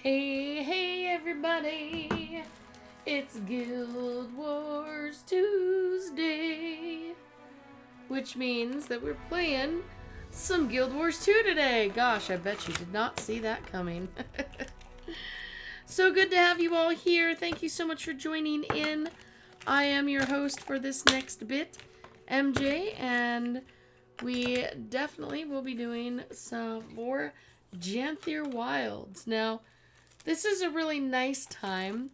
Hey, hey, everybody! It's Guild Wars Tuesday, which means that we're playing some Guild Wars 2 today. Gosh, I bet you did not see that coming. So good to have you all here. Thank you so much for joining in. I am your host for this next bit, MJ, and we definitely will be doing some more Janthier Wilds. Now, this is a really nice time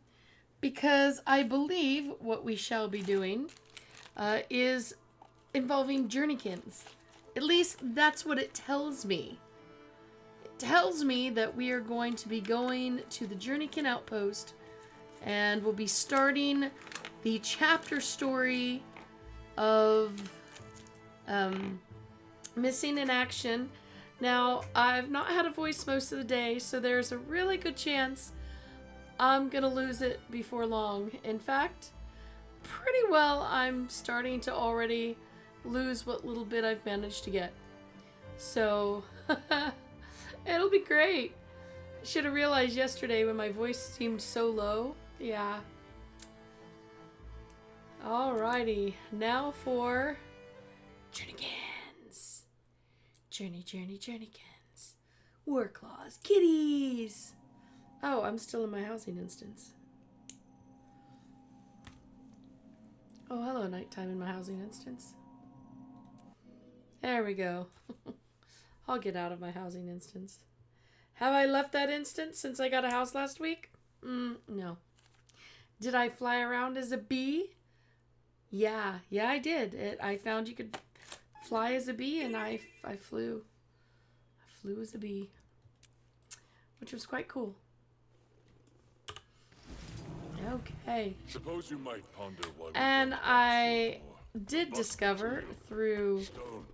because I believe what we shall be doing is involving Journeykins. At least that's what it tells me. It tells me that we are going to be going to the Journeykin outpost and we'll be starting the chapter story of Missing in Action. Now, I've not had a voice most of the day, so there's a really good chance I'm going to lose it before long. In fact, pretty well I'm starting to already lose what little bit I've managed to get. So, it'll be great. I should have realized yesterday when my voice seemed so low. Yeah. Alrighty, now for Journeykins. Journeykins. Warclaws. Kitties. Oh, I'm still in my housing instance. Oh, hello, nighttime in my housing instance. There we go. I'll get out of my housing instance. Have I left that instance since I got a house last week? No. Did I fly around as a bee? Yeah, I did. I found you could fly as a bee, and I flew. I flew as a bee, which was quite cool. Okay. Suppose you might ponder why. And I did discover through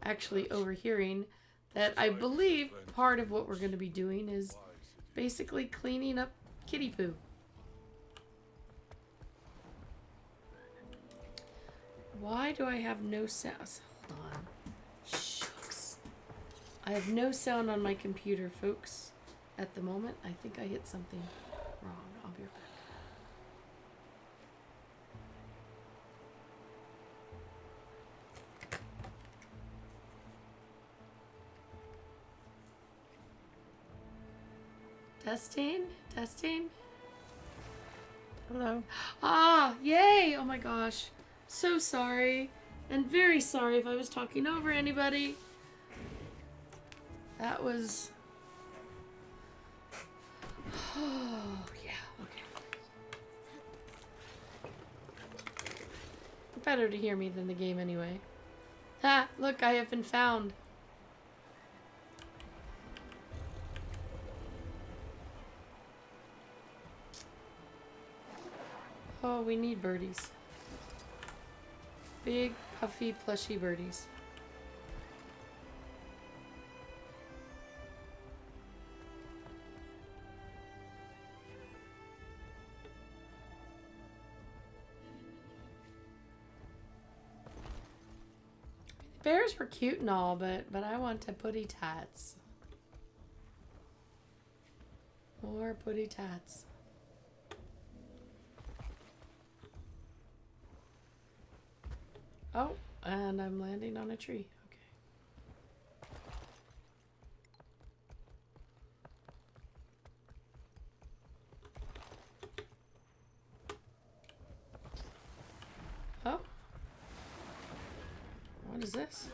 actually overhearing that I believe part of what we're going to be doing is basically cleaning up kitty poo. Why do I have no sound? Hold on. Shucks. I have no sound on my computer, folks. At the moment, I think I hit something wrong. I'll be right back. Testing. Hello. Ah, yay! Oh my gosh. So sorry. And very sorry if I was talking over anybody. That was... Oh, yeah, okay. Better to hear me than the game anyway. Ha! Look, I have been found. Oh, we need birdies. Big, puffy, plushy birdies. Bears were cute and all, but I want to putty tats. More putty tats. Oh, and I'm landing on a tree. Okay. Oh. What is this?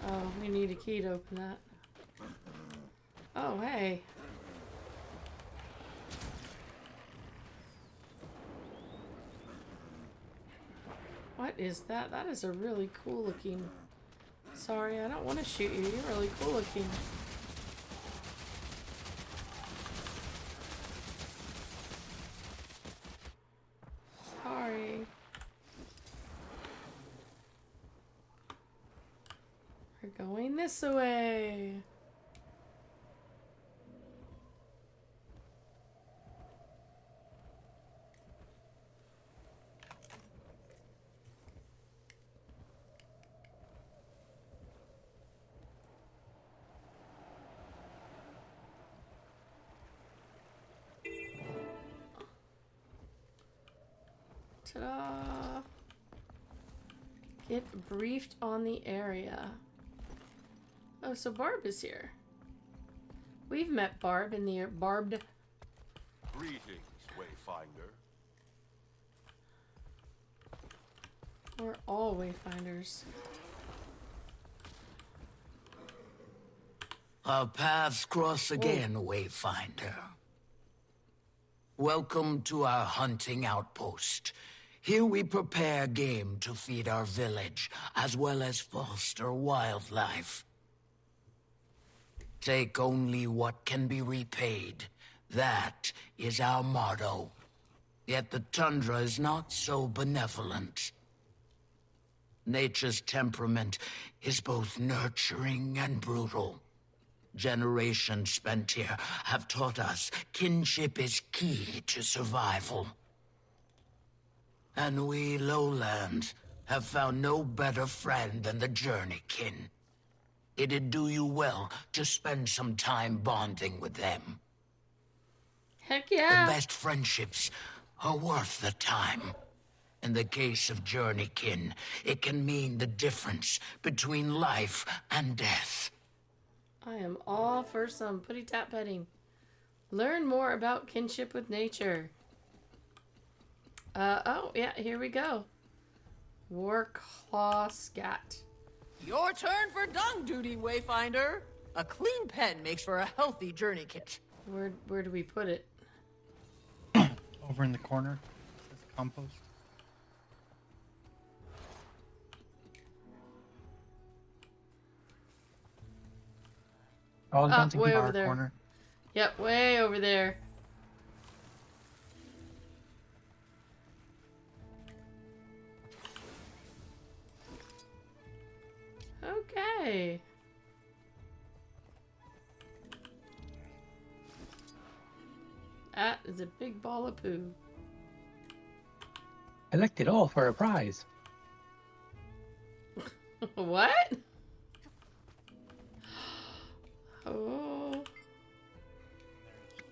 Oh, we need a key to open that. Oh, hey. What is that? That is a really cool looking... Sorry, I don't want to shoot you. You're really cool looking. Sorry. We're going this way. Ta-da! Get briefed on the area. Oh, so Barb is here. We've met Barb in the barbed. Greetings, Wayfinder. We're all wayfinders. Our paths cross again, Wayfinder. Welcome to our hunting outpost. Here we prepare game to feed our village, as well as foster wildlife. Take only what can be repaid. That is our motto. Yet the tundra is not so benevolent. Nature's temperament is both nurturing and brutal. Generations spent here have taught us kinship is key to survival. And we lowlands have found no better friend than the Journeykin. It'd do you well to spend some time bonding with them. Heck yeah! The best friendships are worth the time. In the case of Journeykin, it can mean the difference between life and death. I am all for some putty tap petting. Learn more about kinship with nature. Oh, yeah, here we go. Warclaw Scat. Your turn for dung duty, Wayfinder. A clean pen makes for a healthy journey kit. Where do we put it? Over in the corner. It says compost. Oh, Up, way over Far there. corner. Yep, way over there. Okay. That is a big ball of poo. Collect it all for a prize. What? Oh.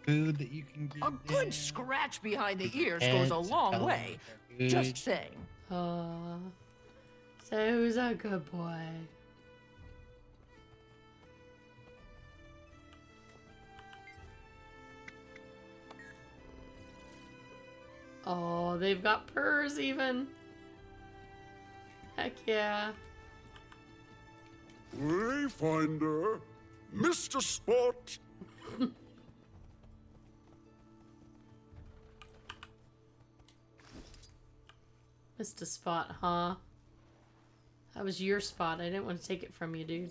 Food that you can get. A good in. scratch behind the ears goes a Pets, long tell way. them they're Just good. saying. So who's a good boy? Oh, they've got purrs even. Heck yeah. Wayfinder, Mr. Spot. Missed a spot, huh? That was your spot. I didn't want to take it from you, dude.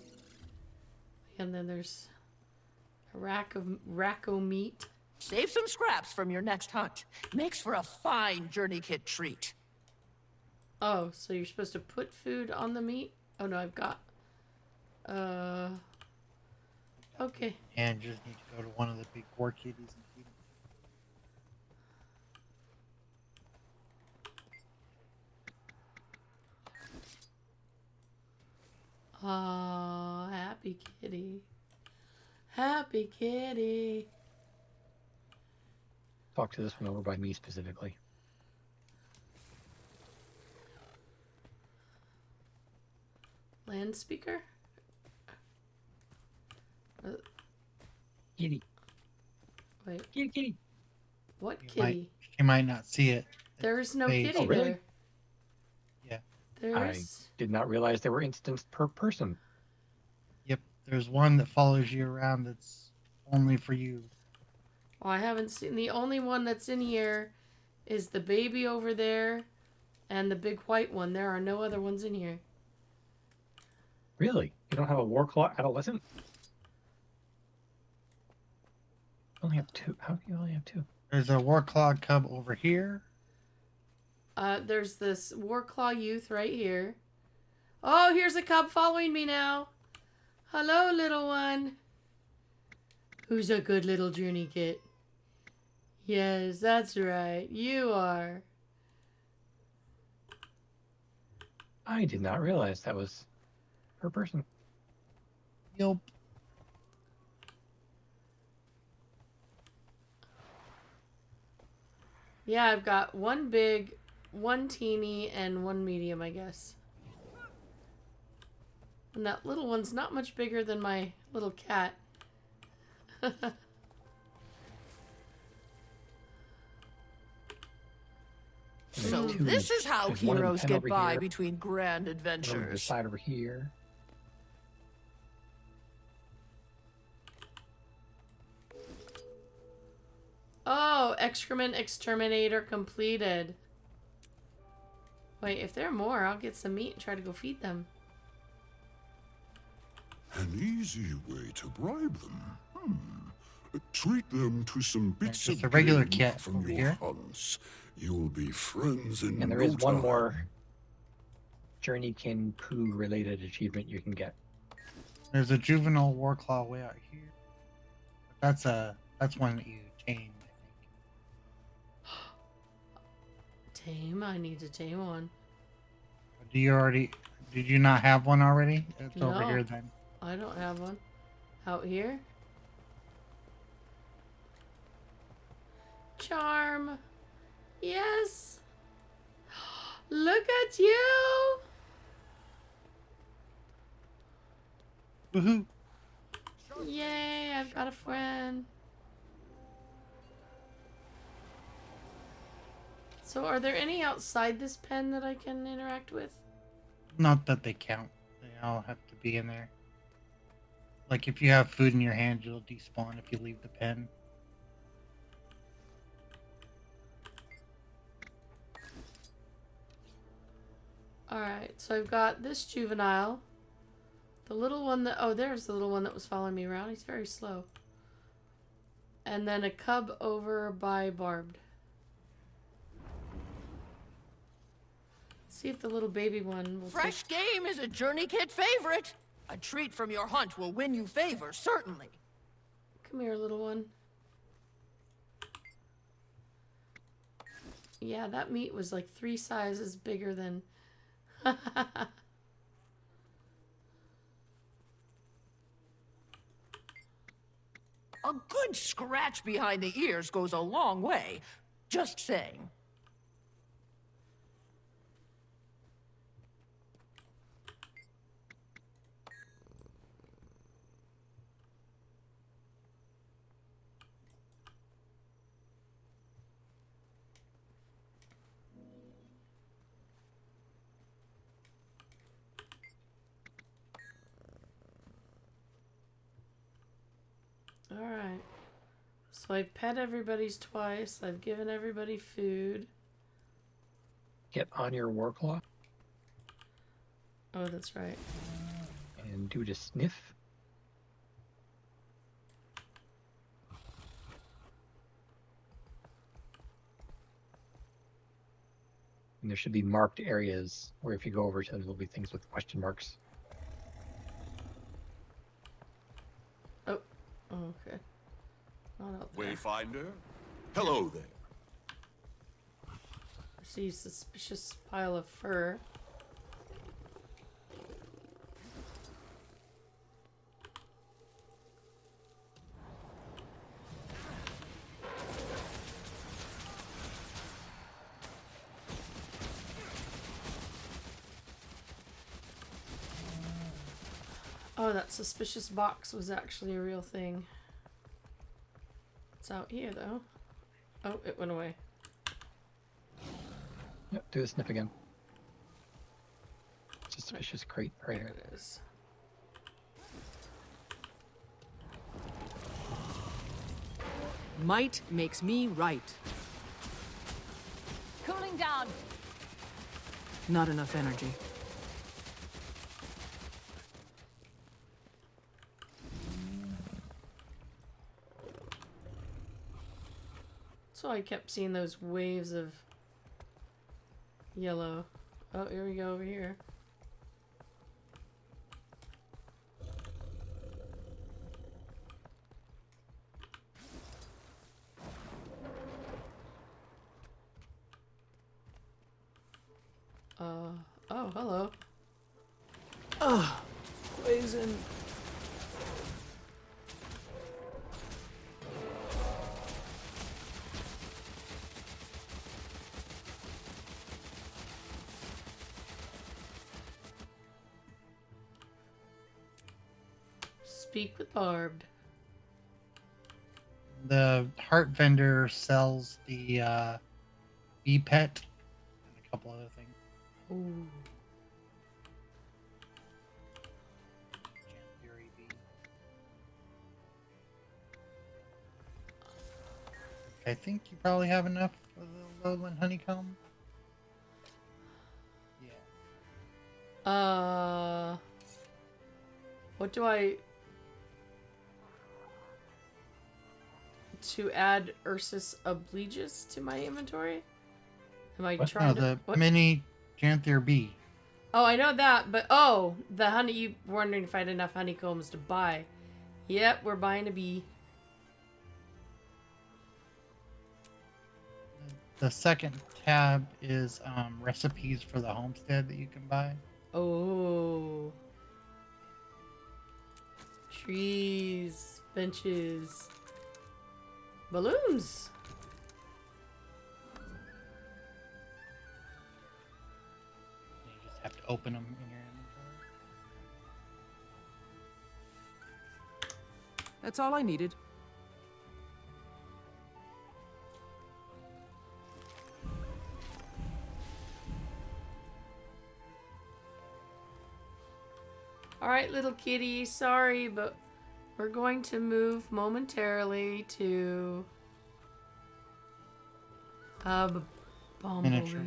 And then there's a rack of racco meat. Save some scraps from your next hunt. Makes for a fine journey kit treat. Oh, so you're supposed to put food on the meat? Oh no, I've got. Okay. And just need to go to one of the big war kitties and feed them. Oh, happy kitty. Happy kitty. Talk to this one over by me specifically. Land speaker? Kitty, Wait, kitty, kitty. what You kitty? might not see it. There's no Face. kitty Oh, really? there. Yeah. There's. Did not realize there were instances per person. Yep. There's one that follows you around that's only for you. Oh, I haven't seen. The only one that's in here is the baby over there and the big white one. There are no other ones in here. Really? You don't have a Warclaw adolescent? Only have two. How do you only have two? There's a Warclaw cub over here. There's this Warclaw youth right here. Oh, here's a cub following me now. Hello, little one. Who's a good little journey kit? Yes, that's right. You are. I did not realize that was per person. Yup. Yeah, I've got one big one teeny and one medium, I guess. And that little one's not much bigger than my little cat. So Two- this is how there's one in the heroes pen get over by here, between grand one on the adventures. side over here. Oh, excrement exterminator completed. Wait, if there are more, I'll get some meat and try to go feed them. An easy way to bribe them. Treat them to some bits just of a regular game cat from over your here. hunts. You'll be friends in And there no is one time. more Journeykin Poo related achievement you can get. There's a juvenile warclaw way out here. That's one that you tame, I think. Tame? I need to tame one. Did you not have one already? It's over No. here then. I don't have one. Out here? Charm. Yes. Look at you. Woohoo! Yay, I've got a friend. So are there any outside this pen that I can interact with? Not that they count. They all have to be in there. Like if you have food in your hand, you'll despawn if you leave the pen. Alright, so I've got this juvenile. The little one that... Oh, there's the little one that was following me around. He's very slow. And then a cub over by Barbed. See if the little baby one will Fresh game is a Journey Kid favorite. A treat from your hunt will win you favor, certainly. Come here, little one. Yeah, that meat was like 3 sizes bigger than... A good scratch behind the ears goes a long way. Just saying. Alright. So I pet everybody's twice. I've given everybody food. Get on your Warclaw Oh, that's right. and do the sniff. And there should be marked areas where if you go over to them, there'll be things with question marks. Oh, okay. Not out there. Wayfinder? Hello there. I see a suspicious pile of fur. Oh, that suspicious box was actually a real thing. It's out here, though. Oh, it went away. Yep, do the sniff again. Suspicious crate right There here. it is. Might makes me right. Cooling down. Not enough energy. So I kept seeing those waves of yellow. Oh, here we go over here. Oh, hello. Poison. Speak with Barbed. The heart vendor sells the bee pet and a couple other things. Ooh. Jantheory bee. I think you probably have enough of the lowland honeycomb. Yeah. What do I... To add Ursus Obliges to my inventory? Am I What? trying No, to... the what? mini Janthier bee. Oh, I know that, but... Oh, the honey... You were wondering if I had enough honeycombs to buy. Yep, we're buying a bee. The second tab is recipes for the homestead that you can buy. Oh. Trees, benches, balloons. You just have to open them in your inventory. That's all I needed. Alright, little kitty, sorry, but we're going to move momentarily to... Bumblebee. Miniature.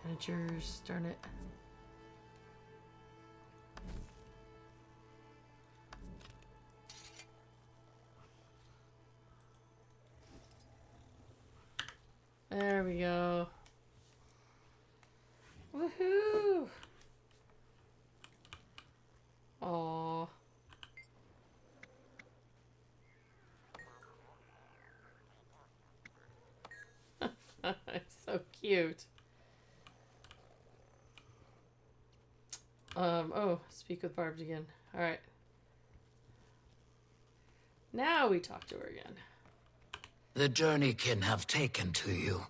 Miniatures, darn it. There we go. Woohoo! Aww. So cute. Oh, speak with Barbed again. Alright. Now we talk to her again. The Journeykin have taken to you.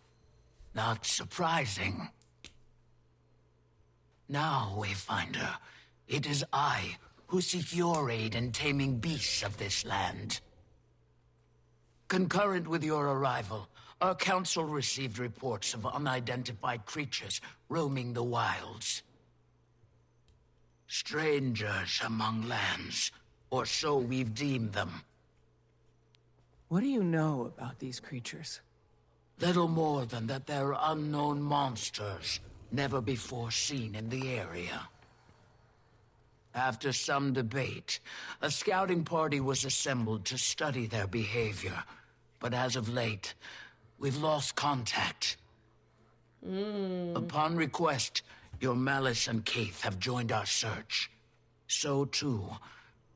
Not surprising. Now, Wayfinder, it is I who seek your aid in taming beasts of this land. Concurrent with your arrival, our council received reports of unidentified creatures roaming the wilds. Strangers among lands, or so we've deemed them. What do you know about these creatures? Little more than that they're unknown monsters, never before seen in the area. After some debate, a scouting party was assembled to study their behavior. But as of late, we've lost contact. Upon request, your Malice and Kaith have joined our search. So too,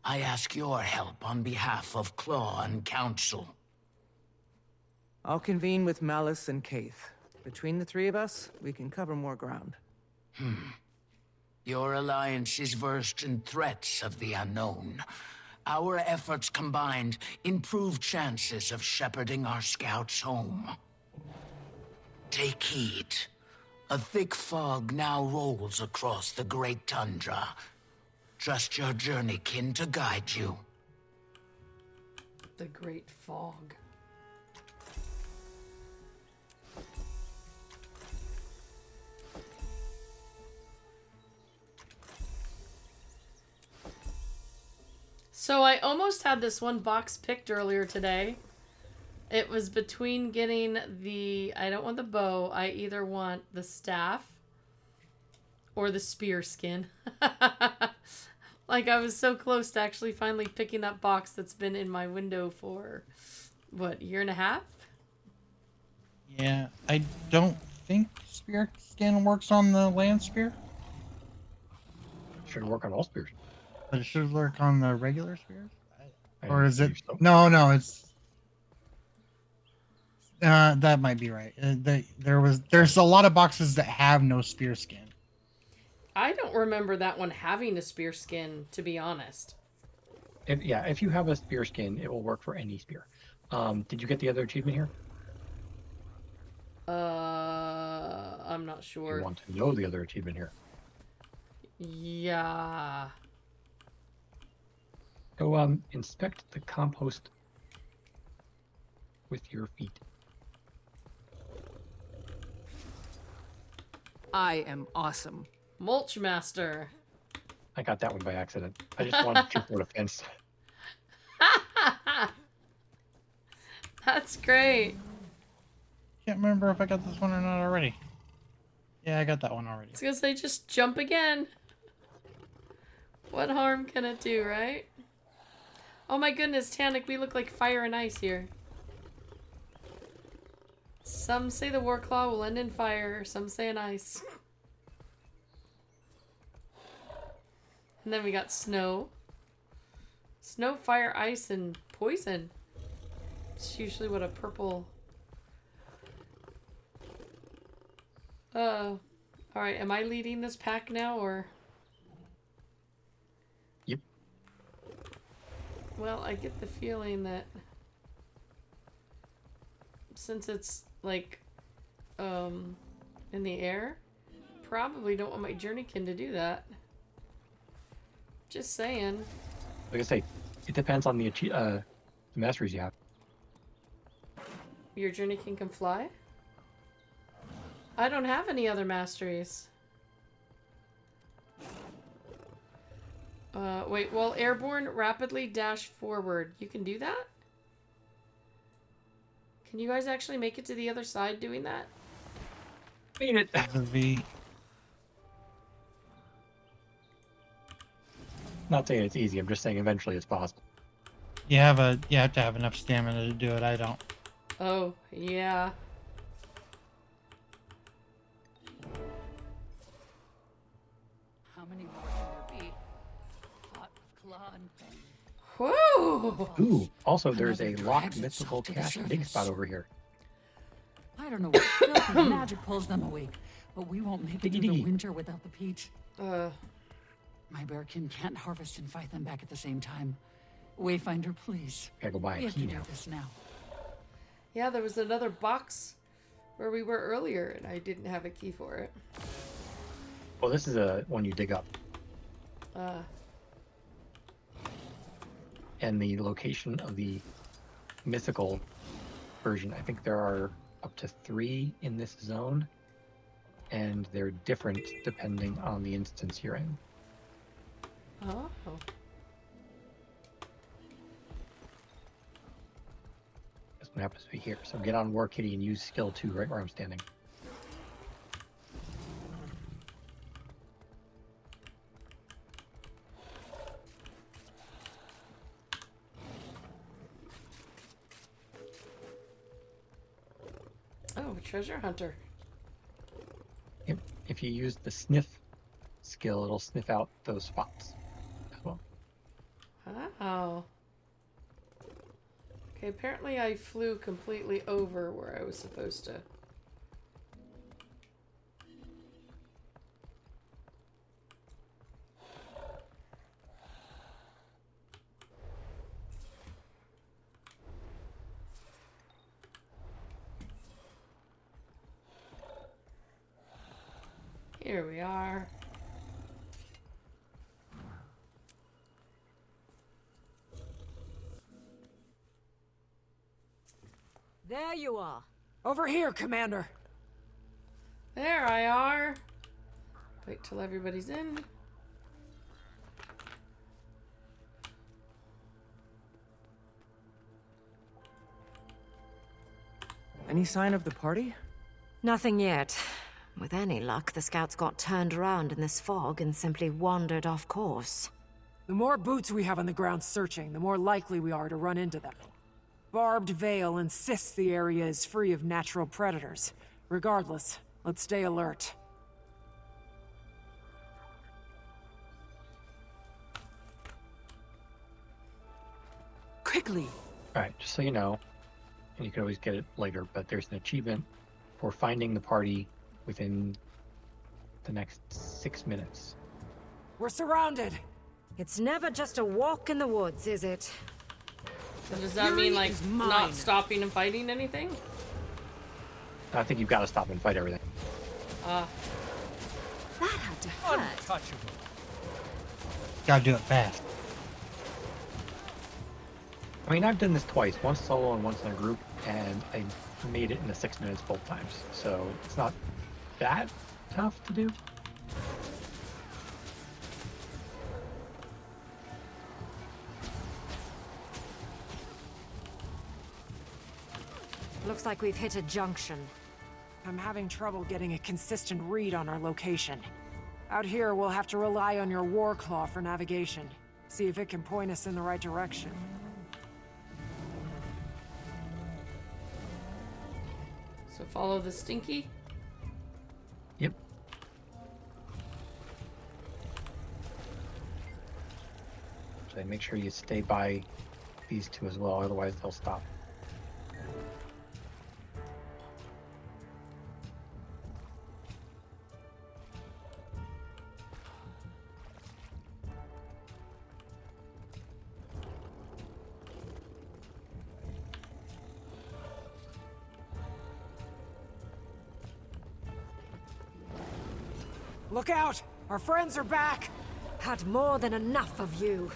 I ask your help on behalf of Claw and Council. I'll convene with Malice and Kaith. Between the three of us, we can cover more ground. Your alliance is versed in threats of the unknown. Our efforts combined improve chances of shepherding our scouts home. Take heed. A thick fog now rolls across the great tundra. Trust your journeykin to guide you. The Great Fog. So I almost had this one box picked earlier today. It was between getting the... I don't want the bow. I either want the staff or the spear skin. Like, I was so close to actually finally picking that box that's been in my window for, what, a year and a half? Yeah, I don't think spear skin works on the land spear, Should work on all spears. but it should work on the regular spears. I Or is it? believe so. No, it's. That might be right. There's a lot of boxes that have no spear skin. I don't remember that one having a spear skin, to be honest. If you have a spear skin, it will work for any spear. Did you get the other achievement here? I'm not You sure. want to know the other achievement here? Yeah. Go inspect the compost with your feet. I am awesome. Mulch Master. I got that one by accident. I just wanted to for defense. That's great. Can't remember if I got this one or not already. Yeah, I got that one already. I was gonna say, just jump again. What harm can it do, right? Oh my goodness, Tannic, we look like fire and ice here. Some say the Warclaw will end in fire, some say in ice. And then we got snow. Snow, fire, ice, and poison. It's usually what a purple... Alright, am I leading this pack now, or... Yep. Well, I get the feeling that... Since it's, like, in the air, probably don't want my journeykin to do that. Just saying. Like I say, it depends on the masteries you have. Your journeykin can fly? I don't have any other masteries. Wait, while airborne, rapidly dash forward. You can do that? Can you guys actually make it to the other side doing that? Mean it. The V. Not saying it's easy. I'm just saying eventually it's possible. You have to have enough stamina to do it. I don't. Oh, yeah. How many more can there be? Hot claw and fang. Whoa! Ooh, also there's a Another locked drags mythical itself to the cache dig surface. spot over here. I don't know what filthy magic pulls them awake, but we won't make it through the Diggity. winter without the peat. Uh, My bearkin can't harvest and fight them back at the same time. Wayfinder, please. Gotta go buy We a have to key do now. this now. yeah, there was another box where we were earlier, and I didn't have a key for it. Well, this is a one you dig up, and the location of the mythical version. I think there are up to 3 in this zone, and they're different depending on the instance you're in. Oh. This one happens to be here. So get on War Kitty and use skill 2 right where I'm standing. Oh, treasure hunter. Yep. If you use the sniff skill, it'll sniff out those spots as well. Oh. Okay, apparently I flew completely over where I was supposed to. Here we are. There you are. Over here, Commander. There I are. Wait till everybody's in. Any sign of the party? Nothing yet. With any luck, the scouts got turned around in this fog and simply wandered off course. The more boots we have on the ground searching, the more likely we are to run into them. Barbed Veil insists the area is free of natural predators. Regardless, let's stay alert. Quickly! Alright, just so you know, and you can always get it later, but there's an achievement for finding the party within the next 6 minutes. We're surrounded! It's never just a walk in the woods, is it? So does that mean, like, not stopping and fighting anything? I think you've got to stop and fight everything. That had to hurt. Gotta do it fast. I mean, I've done this twice, once solo and once in a group, and I made it in the 6 minutes both times. So it's not that tough to do. Looks like we've hit a junction. I'm having trouble getting a consistent read on our location. Out here, we'll have to rely on your Warclaw for navigation. See if it can point us in the right direction. So follow the Stinky. Yep. So make sure you stay by these two as well, otherwise they'll stop. Look out! Our friends are back! Had more than enough of you.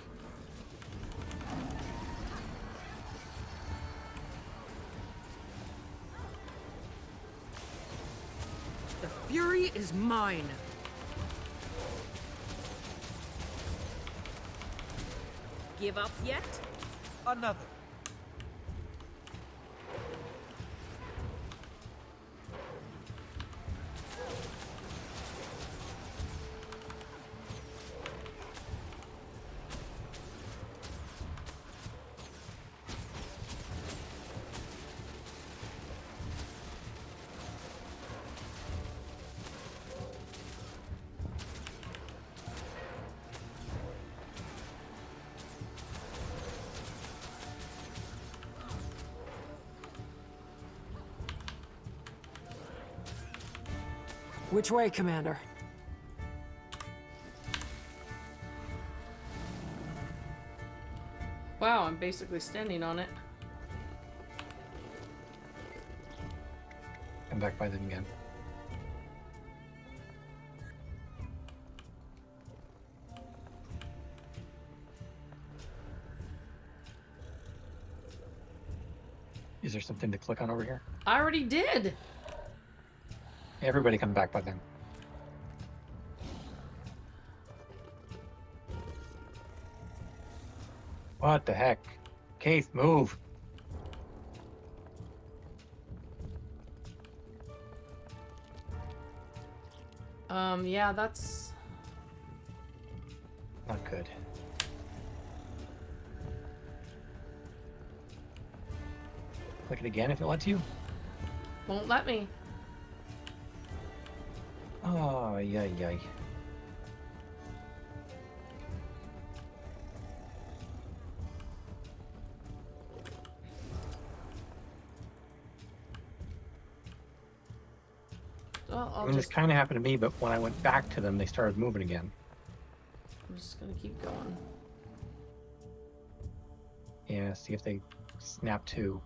The fury is mine. Give up yet? Another. Which way, Commander? Wow, I'm basically standing on it. Come back by them again. Is there something to click on over here? I already did. Everybody come back by them. What the heck? Keith, move! Yeah, that's... Not good. Click it again if it lets you. Won't let me. Oh, yay, yay. Well, I mean, this kind of happened to me, but when I went back to them, they started moving again. I'm just gonna keep going. Yeah, see if they snap to.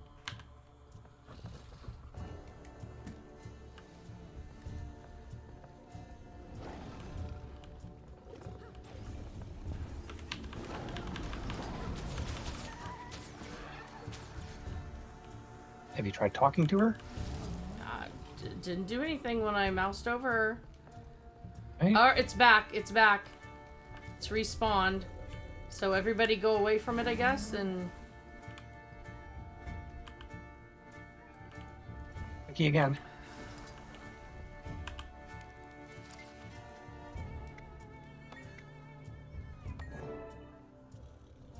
Have you tried talking to her? Didn't do anything when I moused over her. Right? Oh, it's back. It's back. It's respawned. So everybody go away from it, I guess, and... Key again.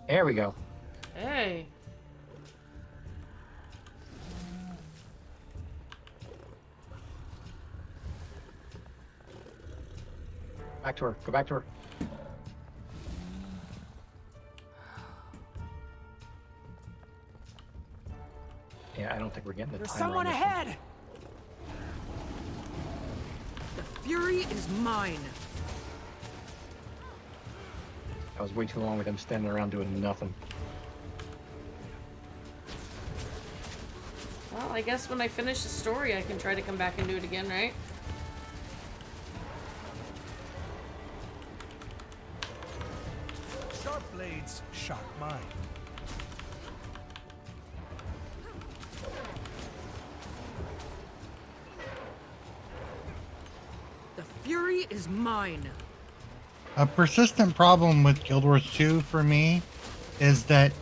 There we go. Hey. Back to her. Go back to her. Yeah, I don't think we're getting the There's timer someone on this one. ahead! The fury is mine. That was way too long with them standing around doing nothing. Well, I guess when I finish the story, I can try to come back and do it again, right? Sharp blades, sharp mind. fury is mine. A persistent problem with Guild Wars 2 for me is that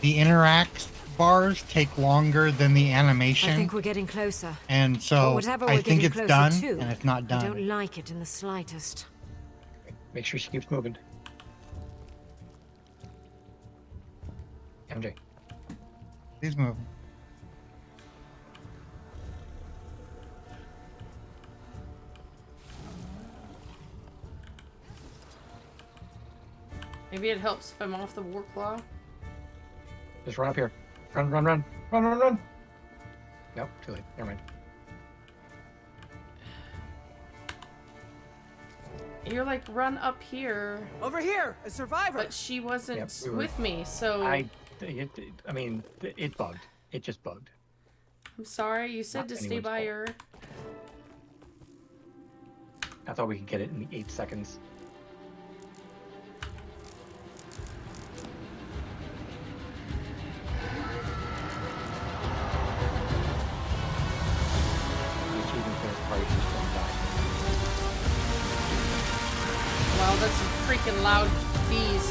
the interact bars take longer than the animation. I think we're getting closer. And But so whatever I we're think getting it's closer done, to, and it's not I done. don't like it in the slightest. Make sure she keeps moving. MJ. He's moving. Maybe it helps if I'm off the war claw. Just run up here. Run, run, run. Run, run, run. Nope, too late. Never mind. You're like, run up here. Over here, a survivor. But she wasn't Yep, we were- with me, so... I mean, it bugged. It just bugged. I'm sorry, you said Not to stay anyone's by fault. her. I thought we could get it in 8 seconds. The achievement for this part is just don't die. Wow, that's some freaking loud bees.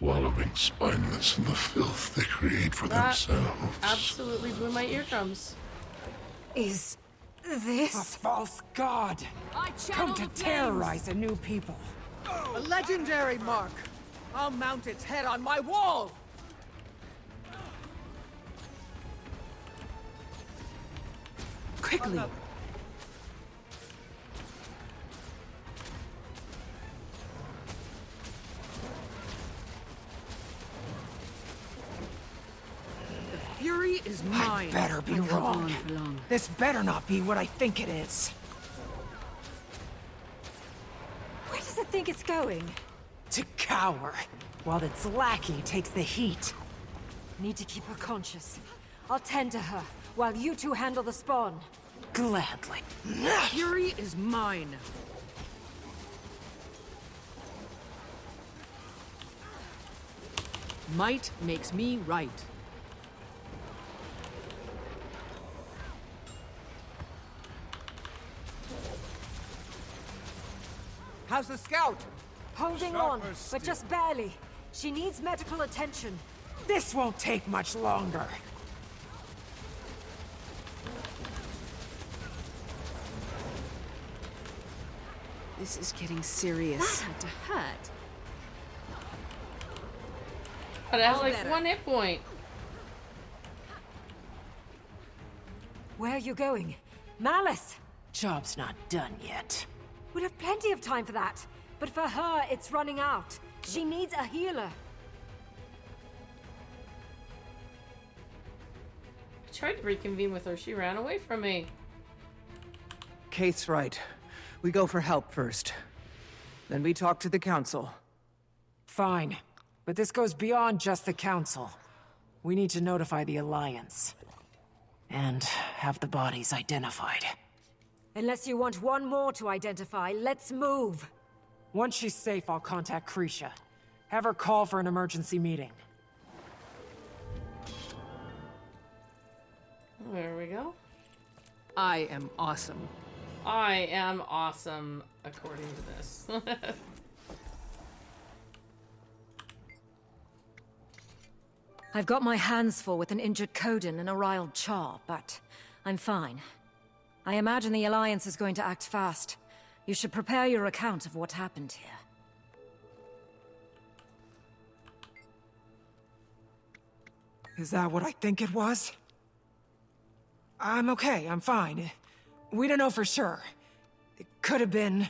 Wallowing spineless in the filth they create for That themselves. absolutely blew my eardrums. Is A this? false god. Come to terrorize a new people. A legendary mark. I'll mount its head on my wall. Quickly. The fury is mine. I better be wrong. This better not be what I think it is. Where does it think it's going? To cower, while its lackey takes the heat. Need to keep her conscious. I'll tend to her, while you two handle the spawn. Gladly. Fury is mine. Might makes me right. How's the scout? Holding on, but just barely. She needs medical attention. This won't take much longer. This is getting serious. Had to hurt. But I have All like better. 1 hit point. Where are you going? Malice! Job's not done yet. We'll have plenty of time for that. But for her, it's running out. She needs a healer. I tried to reconvene with her. She ran away from me. Kate's right. We go for help first. Then we talk to the council. Fine. But this goes beyond just the council. We need to notify the Alliance. And have the bodies identified. Unless you want one more to identify, let's move. Once she's safe, I'll contact Krisha. Have her call for an emergency meeting. There we go. I am awesome. I am awesome, according to this. I've got my hands full with an injured Coden and a riled Char, but I'm fine. I imagine the Alliance is going to act fast. You should prepare your account of what happened here. Is that what I think it was? I'm okay, I'm fine. We don't know for sure. It could have been...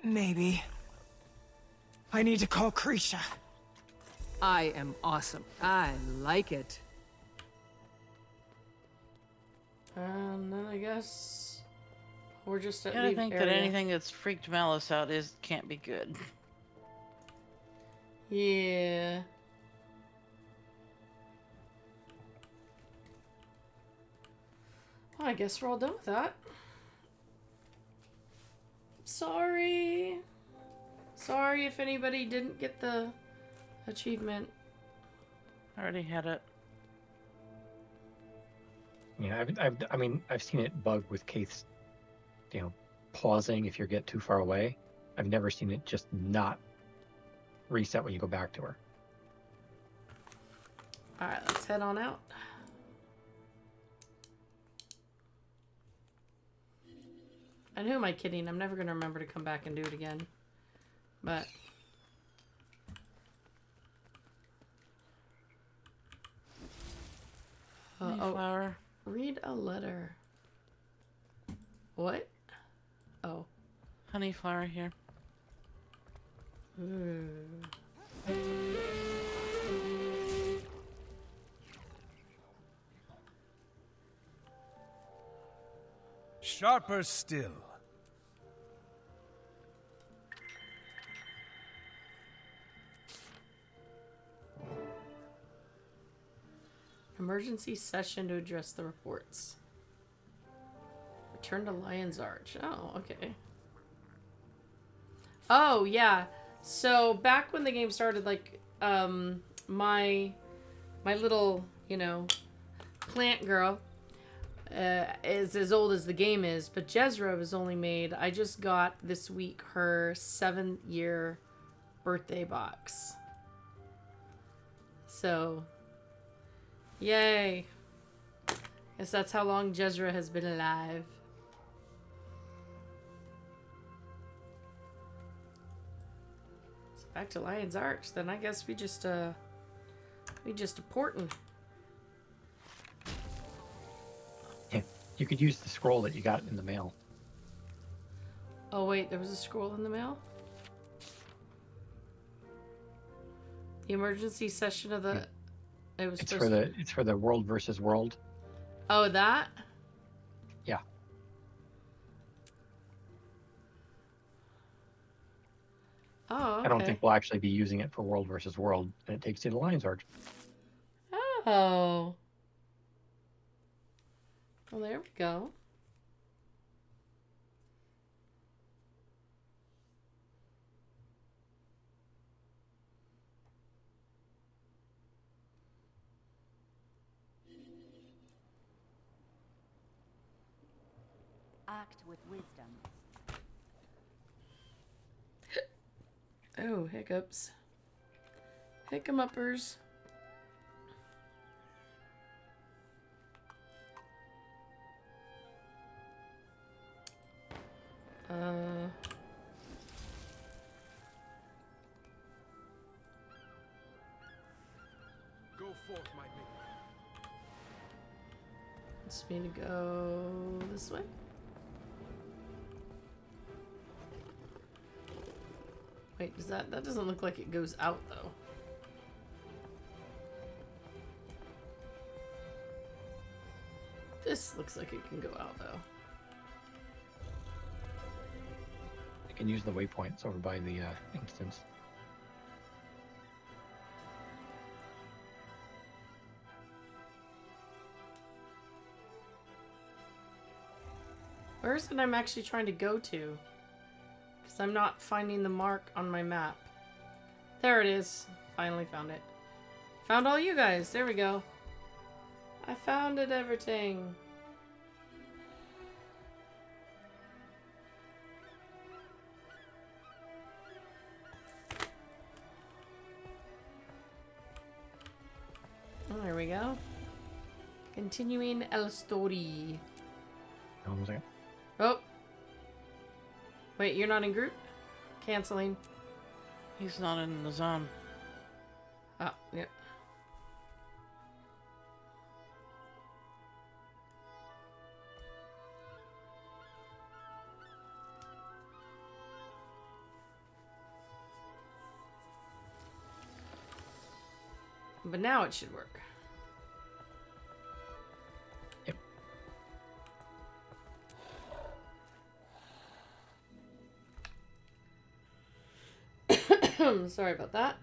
maybe. I need to call Krisha. I am awesome. I like it. And then I guess we're just at I leave think area. that anything that's freaked Malice out can't be good. Yeah. Well, I guess we're all done with that. Sorry. Sorry if anybody didn't get the achievement. I already had it. Yeah, I mean, I've seen it bug with Kate's, pausing if you get too far away. I've never seen it just not reset when you go back to her. Alright, let's head on out. And who am I kidding? I'm never going to remember to come back and do it again. But... Honeyflower. Read a letter. What? Oh. Honeyflower here. Ooh. Sharper still. Emergency session to address the reports. Return to Lion's Arch. Oh, okay. Oh, yeah. So, back when the game started, like, my little, plant girl is as old as the game is, but Jezra was only made, I just got this week her 7-year birthday box. So, yay. Guess that's how long Jezra has been alive. So back to Lion's Arch, then I guess we just portin'. Yeah, you could use the scroll that you got in the mail. Oh wait, there was a scroll in the mail? The emergency session of the... It was It's for the world versus world. Oh, that? Yeah. Oh, okay. I don't think we'll actually be using it for world versus world, and it takes you to Lion's Arch. Oh. Well, there we go. Act with wisdom. Oh, hiccups. Hiccup-uppers. Go forth, my lady. Wants me to go this way? Wait, does that doesn't look like it goes out though. This looks like it can go out though. You can use the waypoints over by the instance. Where is it I'm actually trying to go to? Because I'm not finding the mark on my map. There it is. Finally found it. Found all you guys. There we go. I found it, everything. There we go. Continuing el story. Hold on a second. Oh. Wait, you're not in group? Canceling. He's not in the zone. Oh, yeah. But now it should work. Yep. Sorry about that.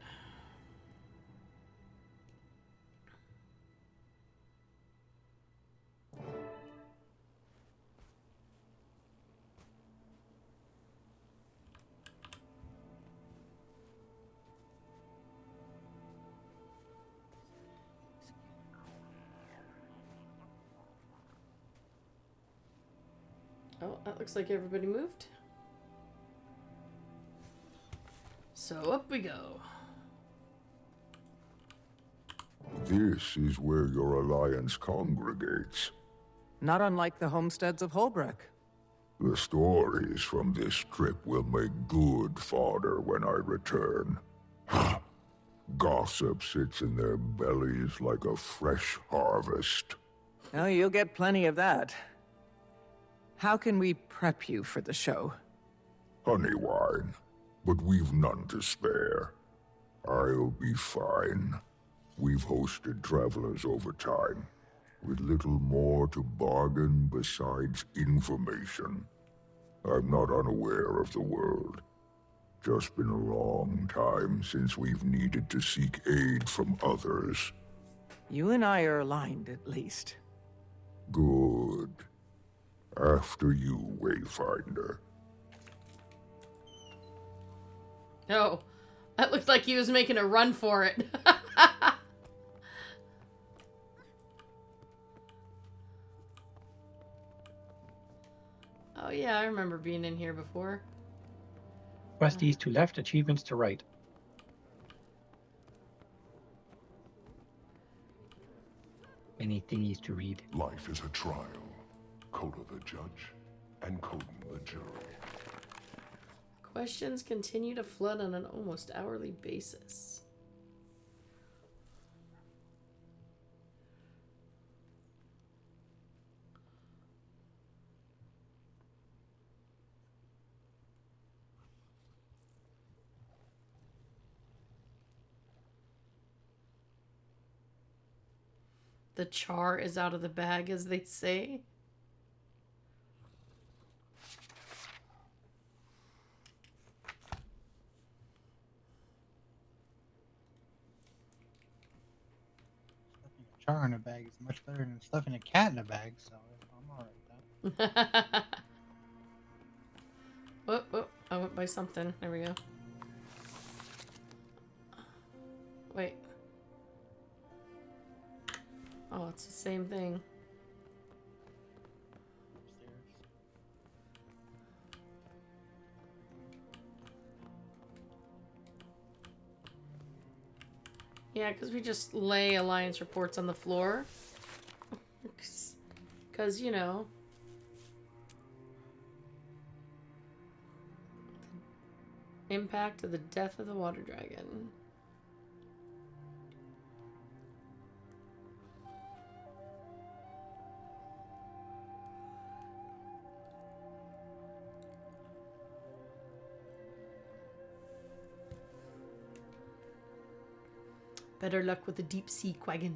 that looks like everybody moved. So up we go. This is where your alliance congregates. Not unlike the homesteads of Holbrook. The stories from this trip will make good fodder when I return. Gossip sits in their bellies like a fresh harvest. Oh, you'll get plenty of that. How can we prep you for the show? Honey wine, but we've none to spare. I'll be fine. We've hosted travelers over time, with little more to bargain besides information. I'm not unaware of the world. Just been a long time since we've needed to seek aid from others. You and I are aligned, at least. Good. After you, Wayfinder. Oh, that looked like he was making a run for it. Oh yeah, I remember being in here before. Questies to left, achievements to right. Many thingies to read. Life is a trial. Coda the judge, and Coden the jury. Questions continue to flood on an almost hourly basis. The char is out of the bag, as they say. Stuffing a char in a bag is much better than stuffing a cat in a bag, so I'm alright with that. Oh, I went by something. There we go. Wait. Oh, it's the same thing. Yeah, because we just lay Alliance reports on the floor. Because, you know. Impact of the death of the water dragon. Better luck with the deep sea quaggin.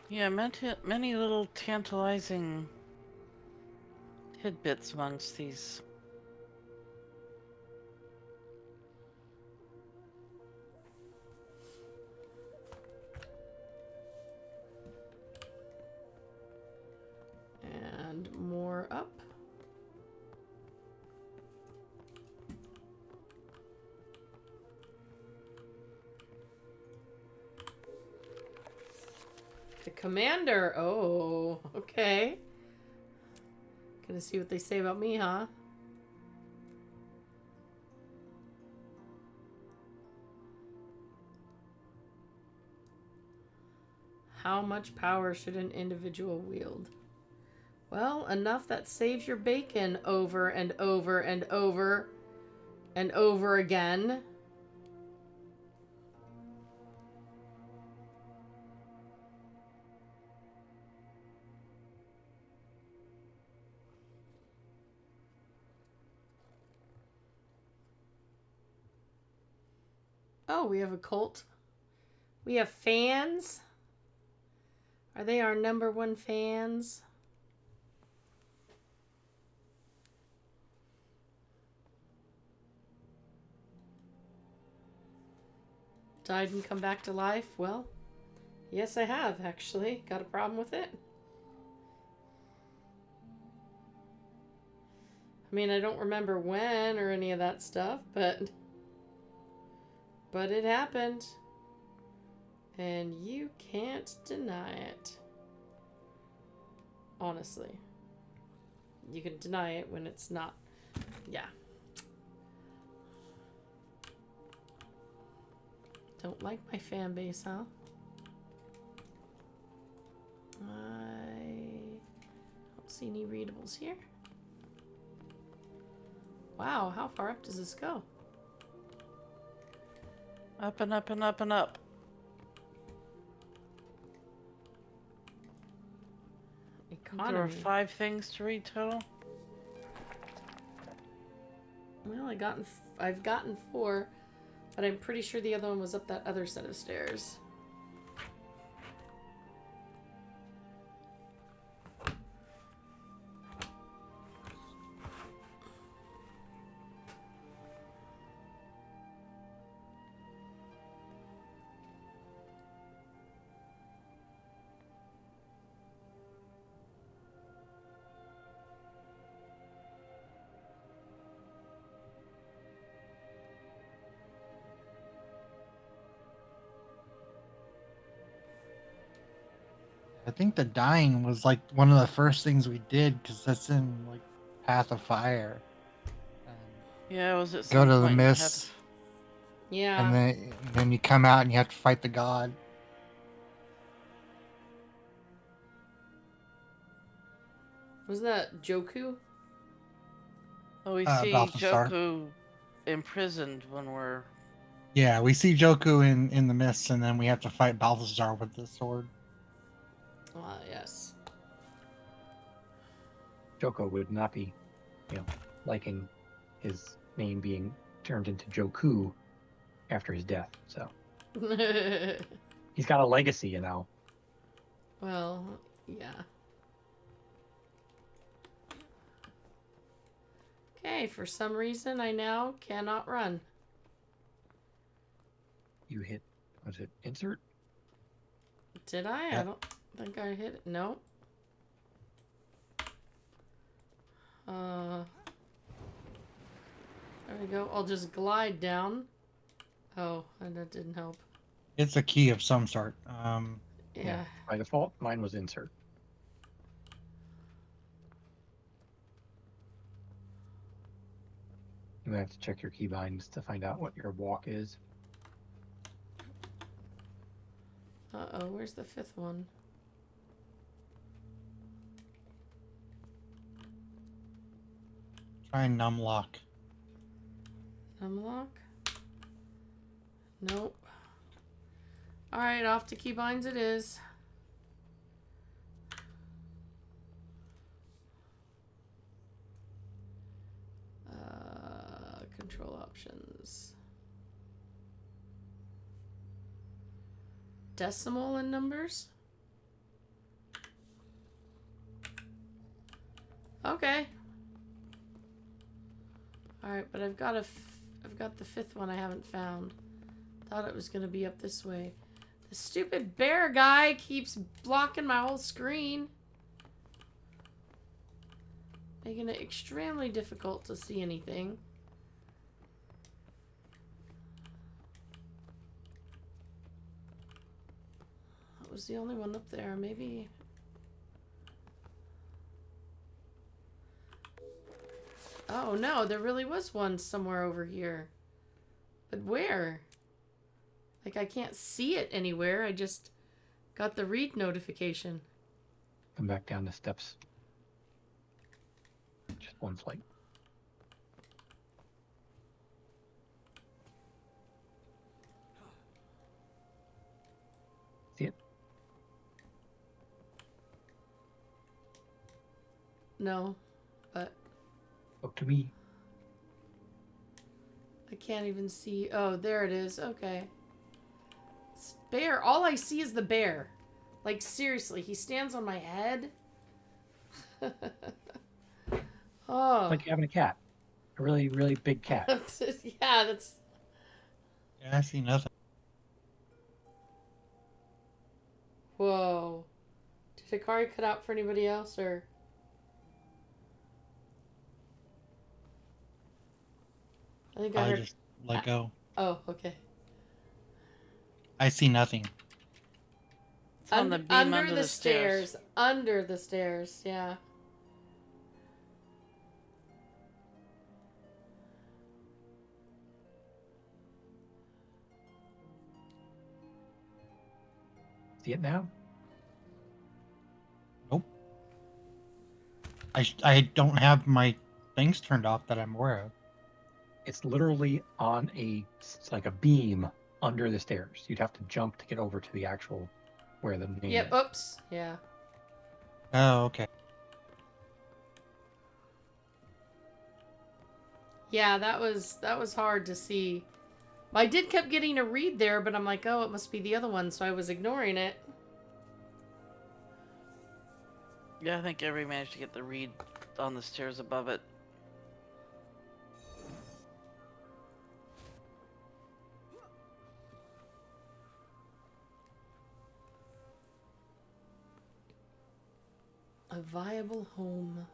Yeah, many little tantalizing tidbits amongst these. And more up. The commander. Oh, okay. Gonna see what they say about me, huh? How much power should an individual wield? Well, enough that saves your bacon over and over and over and over again. Oh, we have a cult. We have fans. Are they our #1 fans? Died and come back to life? Well, yes, I have, actually. Got a problem with it? I mean, I don't remember when or any of that stuff, but it happened. And you can't deny it. Honestly. You can deny it when it's not. Yeah. Don't like my fan base, huh? I don't see any readables here. Wow, how far up does this go? Up and up and up and up. Economy. There were 5 things to read total. Well, I've gotten 4, but I'm pretty sure the other one was up that other set of stairs. I think the dying was like one of the first things we did because that's in like Path of Fire. Yeah, was it Go some to the point you had mist, Yeah. and then you come out and you have to fight the god. Was that Joku? Oh, we see Balthasar. Joku imprisoned when we're... Yeah, we see Joku in the mist, and then we have to fight Balthazar with the sword. Ah, yes. Joko would not be, liking his name being turned into Joku after his death. So he's got a legacy, Well, yeah. Okay, for some reason I now cannot run. You hit, was it insert? Did I? Yeah. I don't think I hit it. No. There we go. I'll just glide down. Oh, and that didn't help. It's a key of some sort. Yeah. By default, mine was insert. You have to check your keybinds to find out what your walk is. Uh-oh, where's the 5th one? Try numlock. Numlock? Nope. Alright, off to keybinds it is. Control options. Decimal and numbers? Okay. Alright, but I've got the 5th one I haven't found. Thought it was gonna be up this way. The stupid bear guy keeps blocking my whole screen. Making it extremely difficult to see anything. That was the only one up there. Maybe... Oh no, there really was one somewhere over here. But where? Like, I can't see it anywhere. I just got the read notification. Come back down the steps. Just one flight. See it? No, but Look to me. I can't even see. Oh, there it is. Okay. It's bear. All I see is the bear. Like, seriously, he stands on my head. Oh. Like having a cat. A really, really big cat. Yeah, that's... Yeah, I see nothing. Whoa. Did Hikari cut out for anybody else, or... I think I I heard... just let go. Oh, okay. I see nothing. on the beam under the stairs. Under the stairs, yeah. See it now? Nope. I don't have my things turned off that I'm aware of. It's literally on like a beam under the stairs. You'd have to jump to get over to the actual where the name Yep, is. oops. Yeah. Oh, okay. Yeah, that was hard to see. I did kept getting a read there, but I'm like, oh, it must be the other one, so I was ignoring it. Yeah, I think everybody managed to get the read on the stairs above it. A viable home.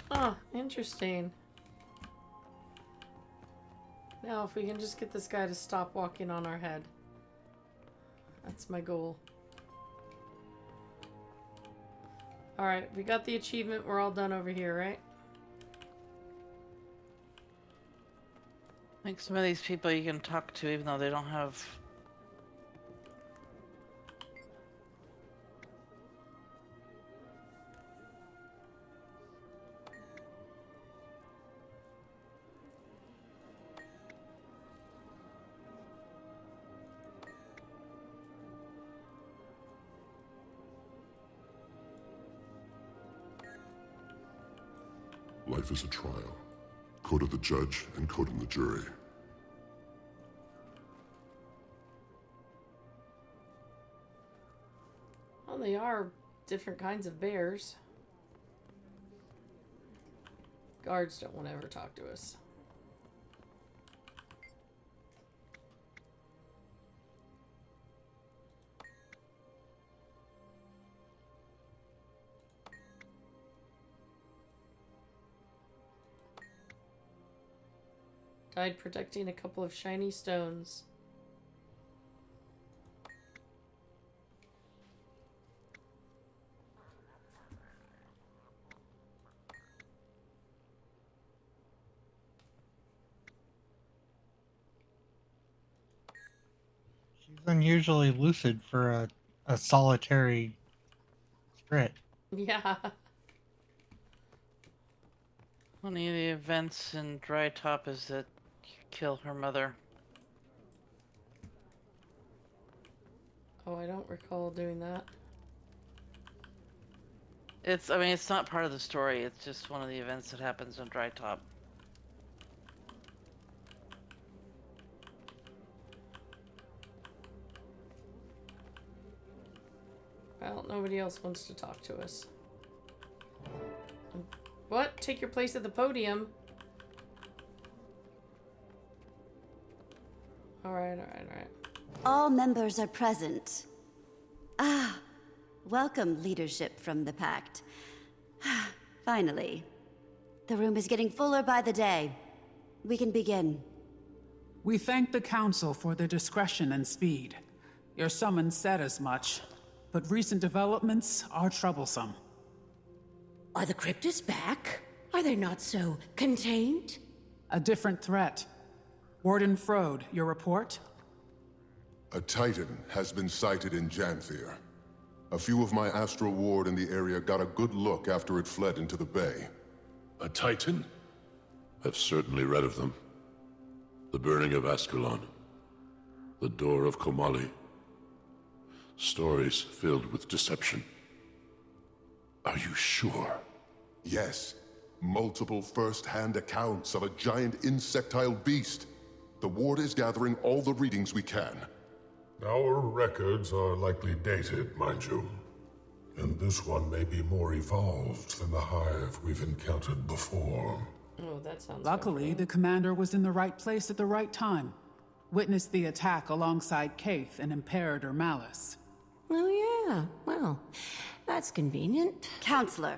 Oh, interesting. Now, if we can just get this guy to stop walking on our head. That's my goal. Alright, we got the achievement. We're all done over here, right? I think some of these people you can talk to even though they don't have... Life is a trial. Code of the judge and code of the jury. Well, they are different kinds of bears. Guards don't want to ever talk to us. Died protecting a couple of shiny stones. She's unusually lucid for a solitary strit. Yeah. One of the events in Dry Top is that you kill her mother. Oh, I don't recall doing that. I mean, it's not part of the story. It's just one of the events that happens in Dry Top. Well, nobody else wants to talk to us. What? Take your place at the podium. Alright. All members are present. Ah, welcome leadership from the Pact. Finally. The room is getting fuller by the day. We can begin. We thank the Council for their discretion and speed. Your summons said as much, but recent developments are troublesome. Are the Cryptids back? Are they not so contained? A different threat. Warden Frode, your report? A Titan has been sighted in Janthir. A few of my Astral Ward in the area got a good look after it fled into the bay. A Titan? I've certainly read of them. The burning of Ascalon. The door of Komali. Stories filled with deception. Are you sure? Yes. Multiple first-hand accounts of a giant insectile beast. The Ward is gathering all the readings we can. Our records are likely dated, mind you. And this one may be more evolved than the hive we've encountered before. Oh, that sounds Luckily, the commander was in the right place at the right time. Witnessed the attack alongside Kaith and Imperator Malice. Oh yeah, well, that's convenient. Counselor.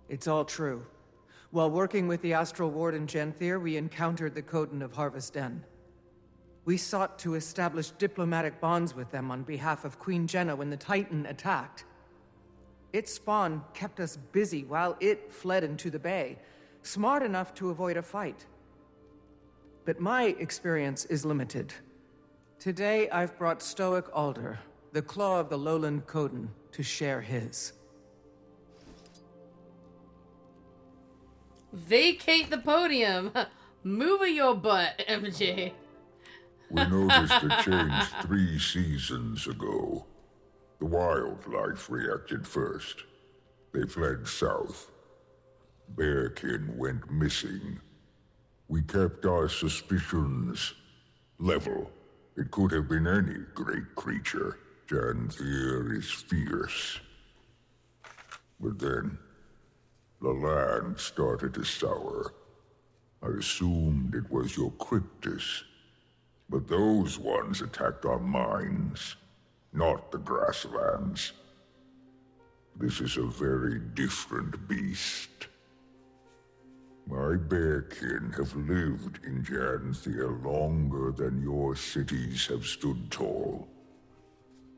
It's all true. While working with the Astral Ward in Genthyr, we encountered the Coden of Harvest Den. We sought to establish diplomatic bonds with them on behalf of Queen Jenna when the Titan attacked. Its spawn kept us busy while it fled into the bay, smart enough to avoid a fight. But my experience is limited. Today, I've brought Stoic Alder, the Claw of the Lowland Coden, to share his. Vacate the podium. Move your butt, MJ. We noticed a change 3 seasons ago. The wildlife reacted first. They fled south. Bearkin went missing. We kept our suspicions level. It could have been any great creature. Genthyr is fierce. But then, the land started to sour. I assumed it was your Cryptus. But those ones attacked our mines, not the grasslands. This is a very different beast. My bearkin have lived in Genthyr longer than your cities have stood tall.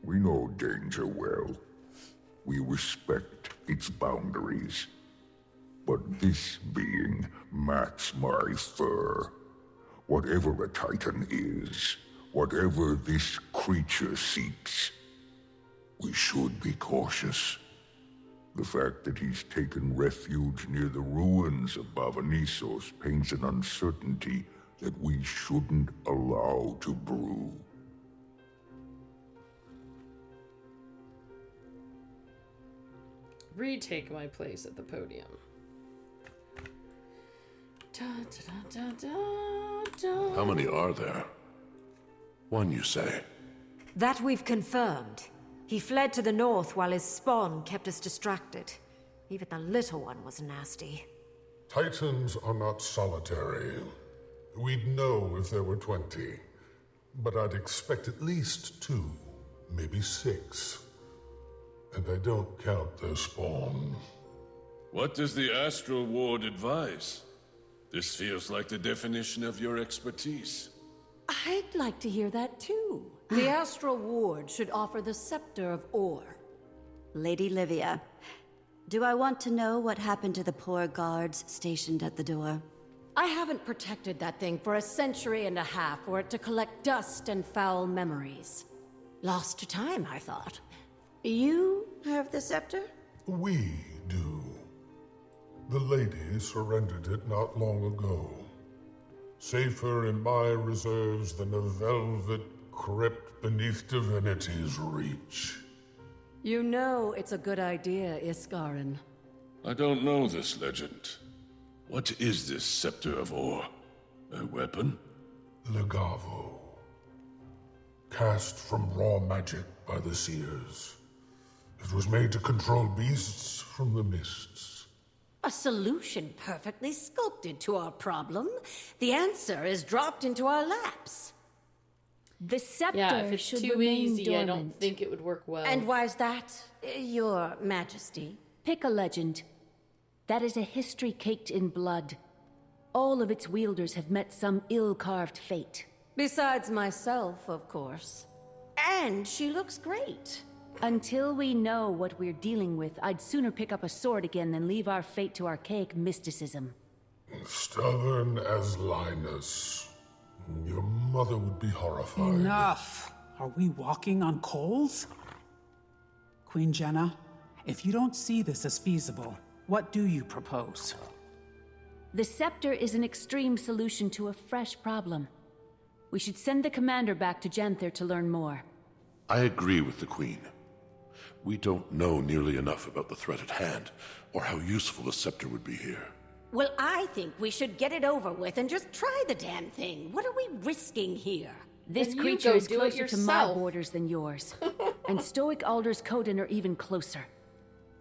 We know danger well. We respect its boundaries. But this being mats my fur. Whatever a Titan is, whatever this creature seeks, we should be cautious. The fact that he's taken refuge near the ruins of Bavanisos paints an uncertainty that we shouldn't allow to brew. Retake my place at the podium. Da, da, da, da, da. How many are there? One, you say? That we've confirmed. He fled to the north while his spawn kept us distracted. Even the little one was nasty. Titans are not solitary. We'd know if there were 20. But I'd expect at least 2, maybe 6. And I don't count their spawn. What does the Astral Ward advise? This feels like the definition of your expertise. I'd like to hear that too. The Astral Ward should offer the Scepter of Ore. Lady Livia, do I want to know what happened to the poor guards stationed at the door? I haven't protected that thing for 1.5 centuries for it to collect dust and foul memories. Lost to time, I thought. You have the scepter? We do. The lady surrendered it not long ago. Safer in my reserves than a velvet crypt beneath divinity's reach. You know it's a good idea, Iskarin. I don't know this legend. What is this Scepter of Ore? A weapon? Legavo. Cast from raw magic by the seers. It was made to control beasts from the mists. A solution perfectly sculpted to our problem. The answer is dropped into our laps. The scepter Yeah, if it's should too remain easy, dormant. I don't think it would work well. And why's that, Your Majesty? Pick a legend. That is a history caked in blood. All of its wielders have met some ill-carved fate. Besides myself, of course. And she looks great. Until we know what we're dealing with, I'd sooner pick up a sword again than leave our fate to archaic mysticism. Stubborn as Linus. Your mother would be horrified. Enough! Are we walking on coals? Queen Jenna, if you don't see this as feasible, what do you propose? The scepter is an extreme solution to a fresh problem. We should send the commander back to Genthyr to learn more. I agree with the Queen. We don't know nearly enough about the threat at hand, or how useful the scepter would be here. Well, I think we should get it over with and just try the damn thing. What are we risking here? This Then you creature go is do it closer to my yourself. borders than yours. And Stoic Alder's Coden are even closer.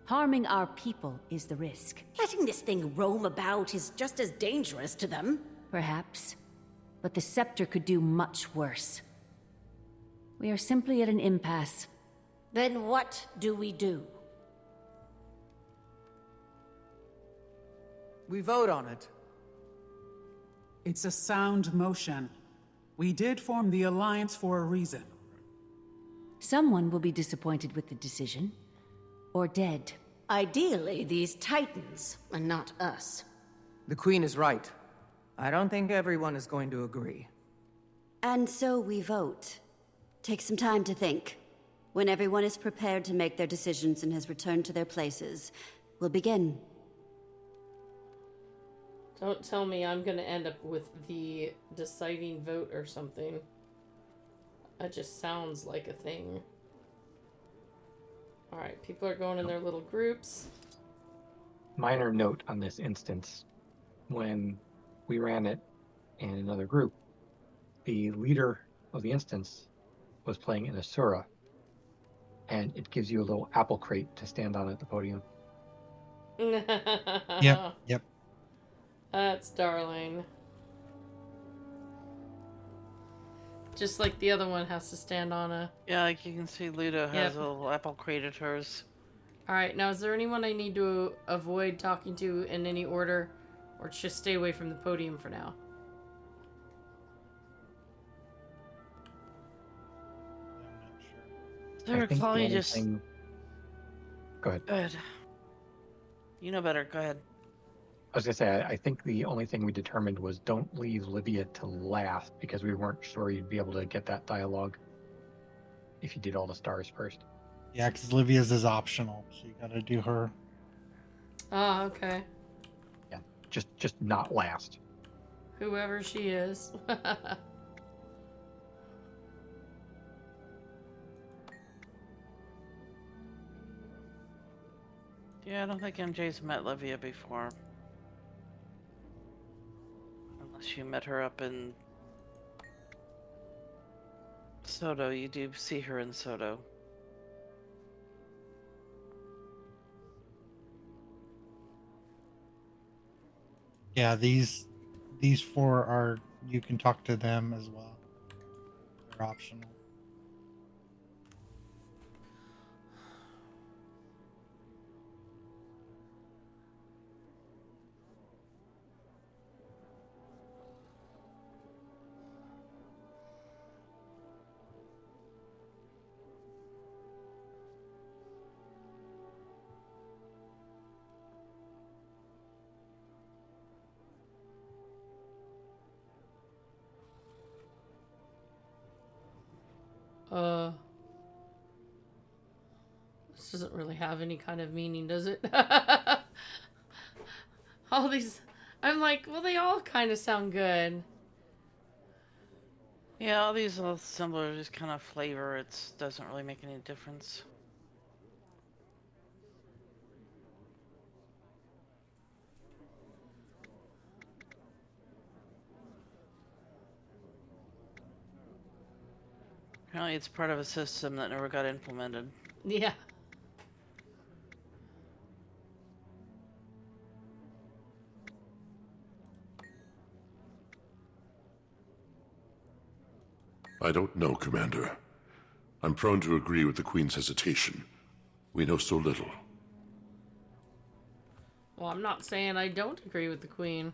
Harming our people is the risk. Letting this thing roam about is just as dangerous to them. Perhaps. but the scepter could do much worse. We are simply at an impasse. Then what do we do? We vote on it. It's a sound motion. We did form the Alliance for a reason. Someone will be disappointed with the decision, or dead. Ideally, these Titans, and not us. The Queen is right. I don't think everyone is going to agree. And so we vote. Take some time to think. When everyone is prepared to make their decisions and has returned to their places, we'll begin. Don't tell me I'm gonna end up with the deciding vote or something. That just sounds like a thing. Alright, people are going in their little groups. Minor note on this instance. When we ran it in another group, the leader of the instance was playing an Asura, and it gives you a little apple crate to stand on at the podium. Yep. That's darling. Just like the other one has to stand on a... Yeah, like you can see Ludo has a little apple crate at hers. Alright, now is there anyone I need to avoid talking to in any order? Or just stay away from the podium for now? They're probably just... Go ahead. Go ahead. You know better, go ahead. I was gonna say, I think the only thing we determined was don't leave Livia to last, because we weren't sure you'd be able to get that dialogue if you did all the stars first. Yeah, because Livia's is optional, so you gotta do her. Ah, okay. Yeah, just not last. Whoever she is. Yeah, I don't think MJ's met Livia before. Unless you met her up in Soto. You do see her in Soto. Yeah, these four are, you can talk to them as well. They're optional. This doesn't really have any kind of meaning, does it? All these... I'm like, well, they all kind of sound good. Yeah, all these little symbols just kind of flavor. It doesn't really make any difference. Apparently it's part of a system that never got implemented. Yeah. I don't know, Commander. I'm prone to agree with the Queen's hesitation. We know so little. Well, I'm not saying I don't agree with the Queen.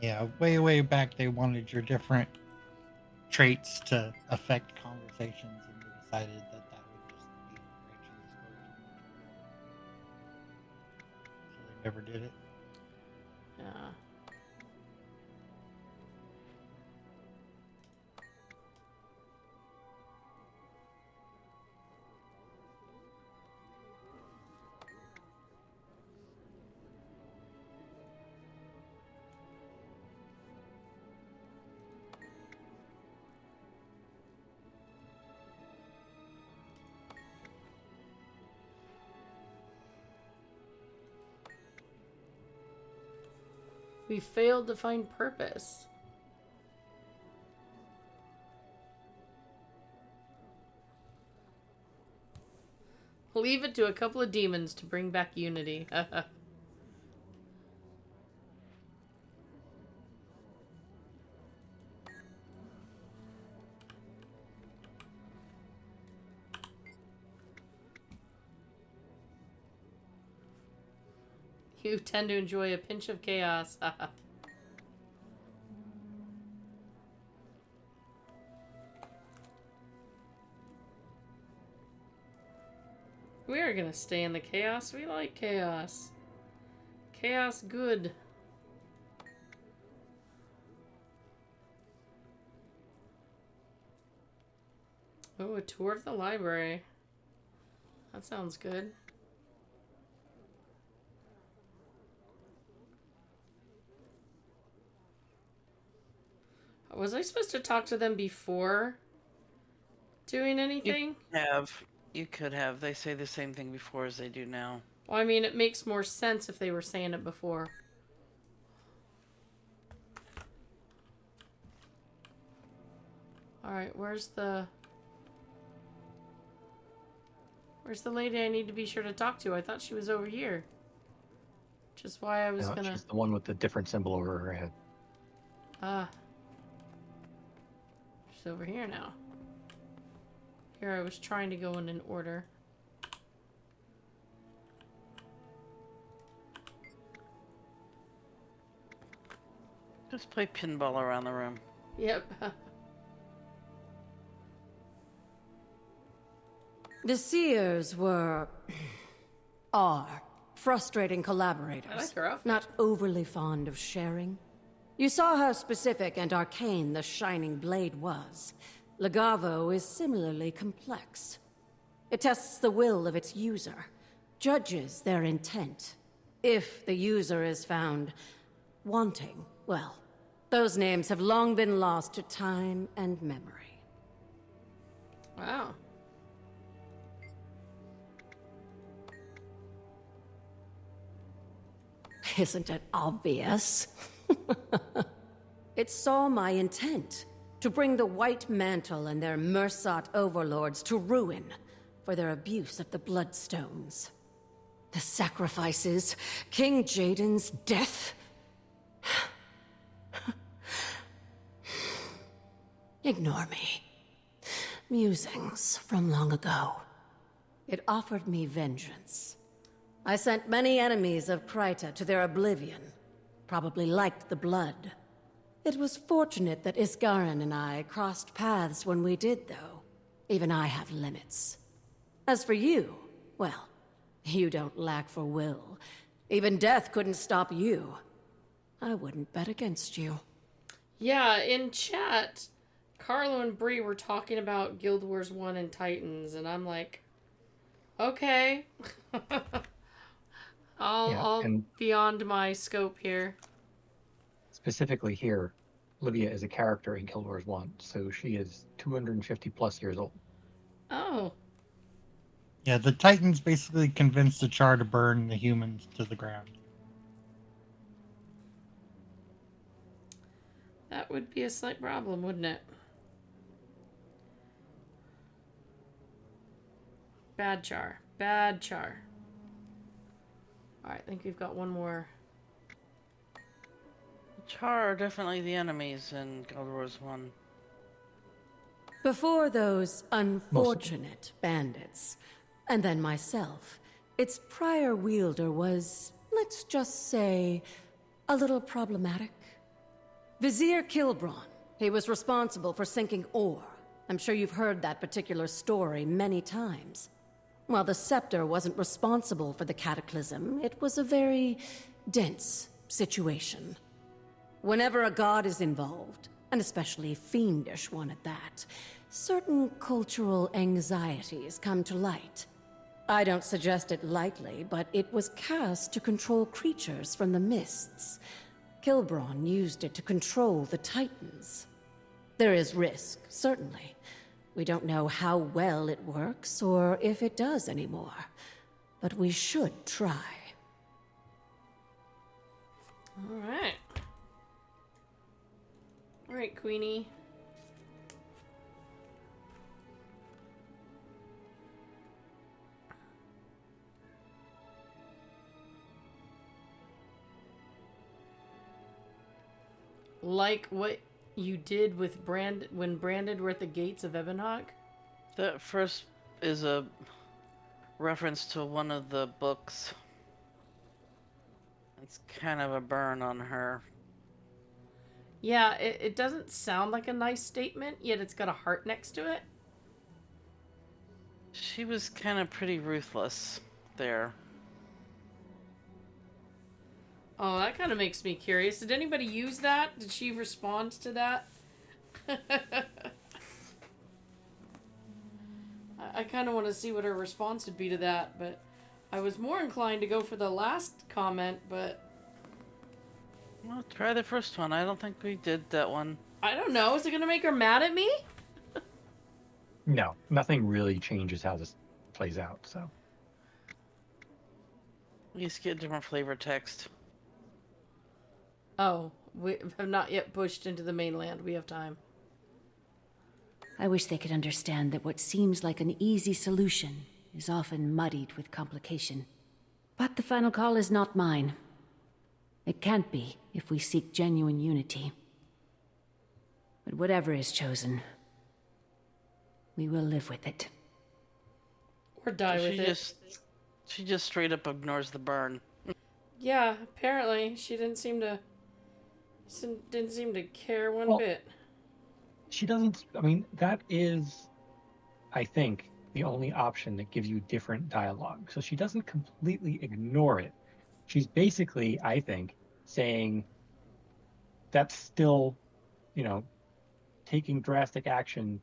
Yeah, way back they wanted your different traits to affect conversations, and we decided that that would just be Rachel's version. So they never did it. Yeah. We failed to find purpose. Leave it to a couple of demons to bring back unity. You tend to enjoy a pinch of chaos. We are gonna stay in the chaos. We like chaos. Chaos good. Oh, a tour of the library. That sounds good. Was I supposed to talk to them before doing anything? You could have. They say the same thing before as they do now. Well, I mean, it makes more sense if they were saying it before. Alright, where's the lady I need to be sure to talk to? I thought she was over here. Which is why I was No, gonna... She's the one with the different symbol over her head. Ah. She's over here now. Here, I was trying to go in an order. Just play pinball around the room. Yep. The Seers are frustrating collaborators. I like her outfit. Not overly fond of sharing. You saw how specific and arcane the Shining Blade was. Legavo is similarly complex. It tests the will of its user, judges their intent. If the user is found wanting, well, those names have long been lost to time and memory. Wow. Isn't it obvious? It saw my intent. To bring the White Mantle and their Mursat overlords to ruin for their abuse of the Bloodstones. The sacrifices, King Jaden's death. Ignore me. Musings from long ago. It offered me vengeance. I sent many enemies of Kryta to their oblivion. Probably liked the blood. It was fortunate that Isgarin and I crossed paths when we did, though. Even I have limits. As for you, well, you don't lack for will. Even death couldn't stop you. I wouldn't bet against you. Yeah, in chat, Carlo and Bree were talking about Guild Wars 1 and Titans, and I'm like, okay. I'll beyond my scope here. Specifically here, Livia is a character in Guild Wars 1, so she is 250 plus years old. Oh. Yeah, the Titans basically convinced the Char to burn the humans to the ground. That would be a slight problem, wouldn't it? Bad Char. Bad Char. Alright, I think we've got one more. Char are definitely the enemies in Guild Wars 1. Before those unfortunate bandits, and then myself, its prior wielder was, let's just say, a little problematic. Vizier Kilbron. He was responsible for sinking ore. I'm sure you've heard that particular story many times. While the Scepter wasn't responsible for the cataclysm, it was a very dense situation. Whenever a god is involved, and especially a fiendish one at that, certain cultural anxieties come to light. I don't suggest it lightly, but it was cast to control creatures from the mists. Kilbron used it to control the Titans. There is risk, certainly. We don't know how well it works, or if it does anymore. But we should try. Alright. Alright, Queenie. Like what you did with when Branded were at the gates of Ebonhawk? That first is a reference to one of the books. It's kind of a burn on her. Yeah, it doesn't sound like a nice statement, yet it's got a heart next to it. She was kind of pretty ruthless there. Oh, that kind of makes me curious. Did anybody use that? Did she respond to that? I kind of want to see what her response would be to that, but I was more inclined to go for the last comment, but... Well, try the first one. I don't think we did that one. I don't know. Is it going to make her mad at me? No, nothing really changes how this plays out, so. You just get different flavor text. Oh, we have not yet pushed into the mainland. We have time. I wish they could understand that what seems like an easy solution is often muddied with complication. But the final call is not mine. It can't be if we seek genuine unity. But whatever is chosen, we will live with it. Or die with it. She just straight up ignores the burn. Yeah, apparently. She didn't seem to care one bit. She doesn't, I mean, that is, I think, the only option that gives you different dialogue. So she doesn't completely ignore it. She's basically, I think, saying that's still, you know, taking drastic action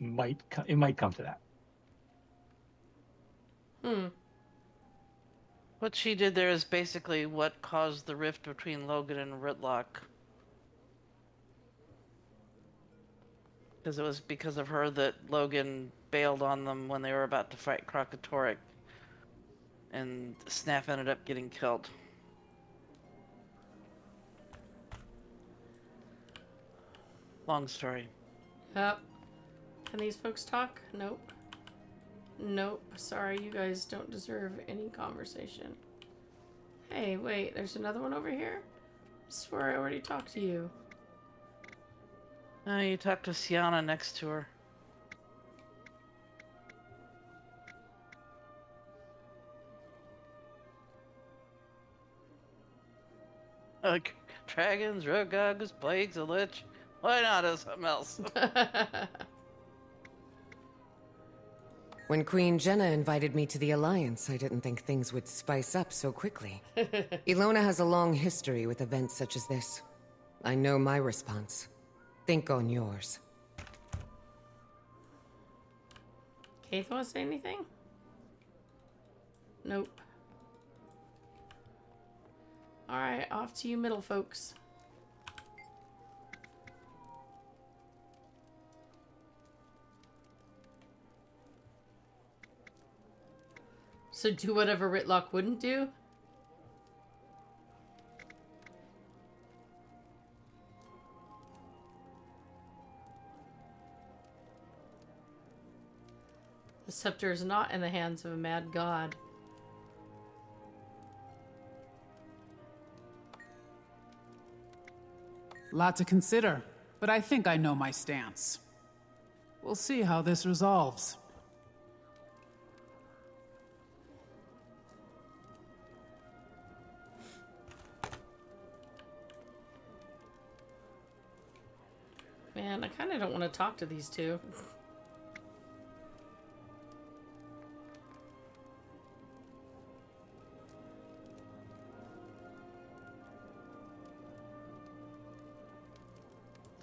might come to that. What she did there is basically what caused the rift between Logan and Rytlock. Because it was because of her that Logan bailed on them when they were about to fight Krakatoric. And Snaff ended up getting killed. Long story. Yep. Can these folks talk? Nope. Nope. Sorry, you guys don't deserve any conversation. Hey, wait, there's another one over here? I swear I already talked to you. No, you talked to Sienna next to her. Dragons, Rogagus, Plagues, a Lich. Why not do something else? When Queen Jenna invited me to the Alliance, I didn't think things would spice up so quickly. Ilona has a long history with events such as this. I know my response. Think on yours. Keith want to say anything? Nope. Alright, off to you middle folks. So do whatever Rytlock wouldn't do? The scepter is not in the hands of a mad god. Lot to consider, but I think I know my stance. We'll see how this resolves. Man, I kind of don't want to talk to these two.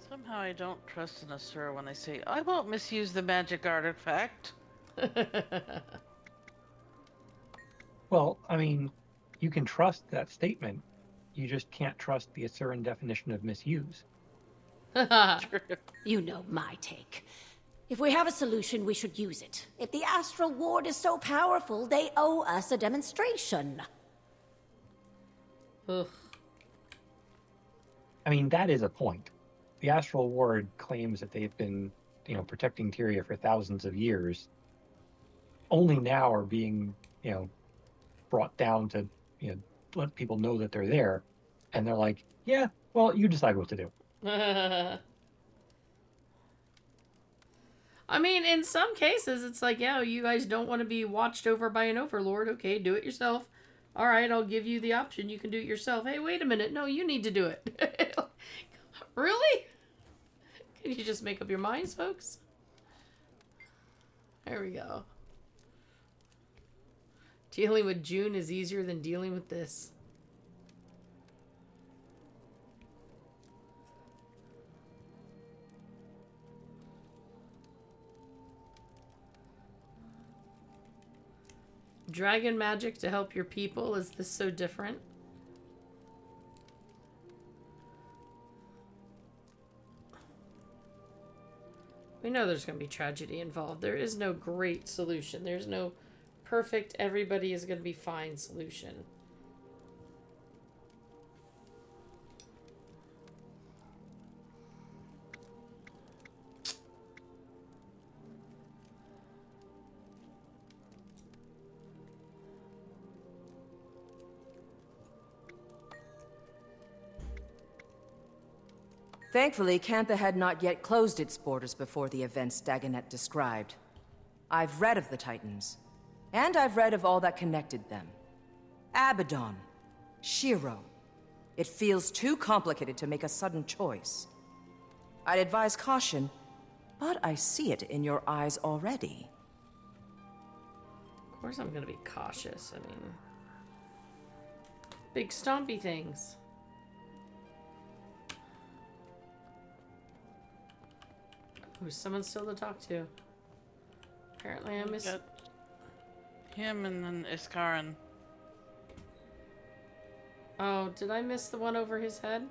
Somehow I don't trust an Asura when they say, I won't misuse the magic artifact. Well, I mean, you can trust that statement. You just can't trust the Asuran definition of misuse. You know my take. If we have a solution, we should use it. If the Astral Ward is so powerful, they owe us a demonstration. Ugh. I mean, that is a point. the Astral Ward claims that they've been, protecting Tyria for thousands of years, only now are being, brought down to, let people know that they're there. And they're like, yeah, well, you decide what to do. I mean, in some cases, it's like, yeah, you guys don't want to be watched over by an overlord. Okay, do it yourself. All right, I'll give you the option. You can do it yourself. Hey, wait a minute. No, you need to do it. Really? Can you just make up your minds, folks? There we go. Dealing with June is easier than dealing with this. Dragon magic to help your people? Is this so different? We know there's going to be tragedy involved. There is no great solution. There's no perfect, everybody is going to be fine solution. Thankfully, Cantha had not yet closed its borders before the events Dagonet described. I've read of the Titans, and I've read of all that connected them. Abaddon, Shiro. It feels too complicated to make a sudden choice. I'd advise caution, but I see it in your eyes already. Of course I'm going to be cautious. I mean, big stompy things. Who's someone still to talk to? Apparently I missed him and then Iskaran. Oh, did I miss the one over his head?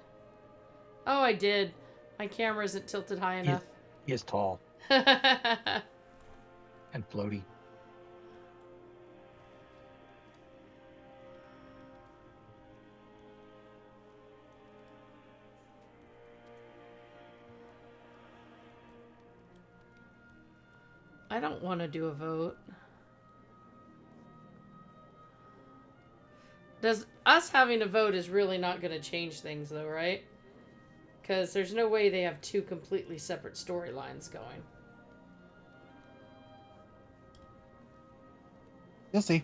Oh, I did. My camera isn't tilted high enough. He is tall. And floaty. I don't want to do a vote. Us having a vote is really not going to change things though, right? Because there's no way they have two completely separate storylines going. You'll see.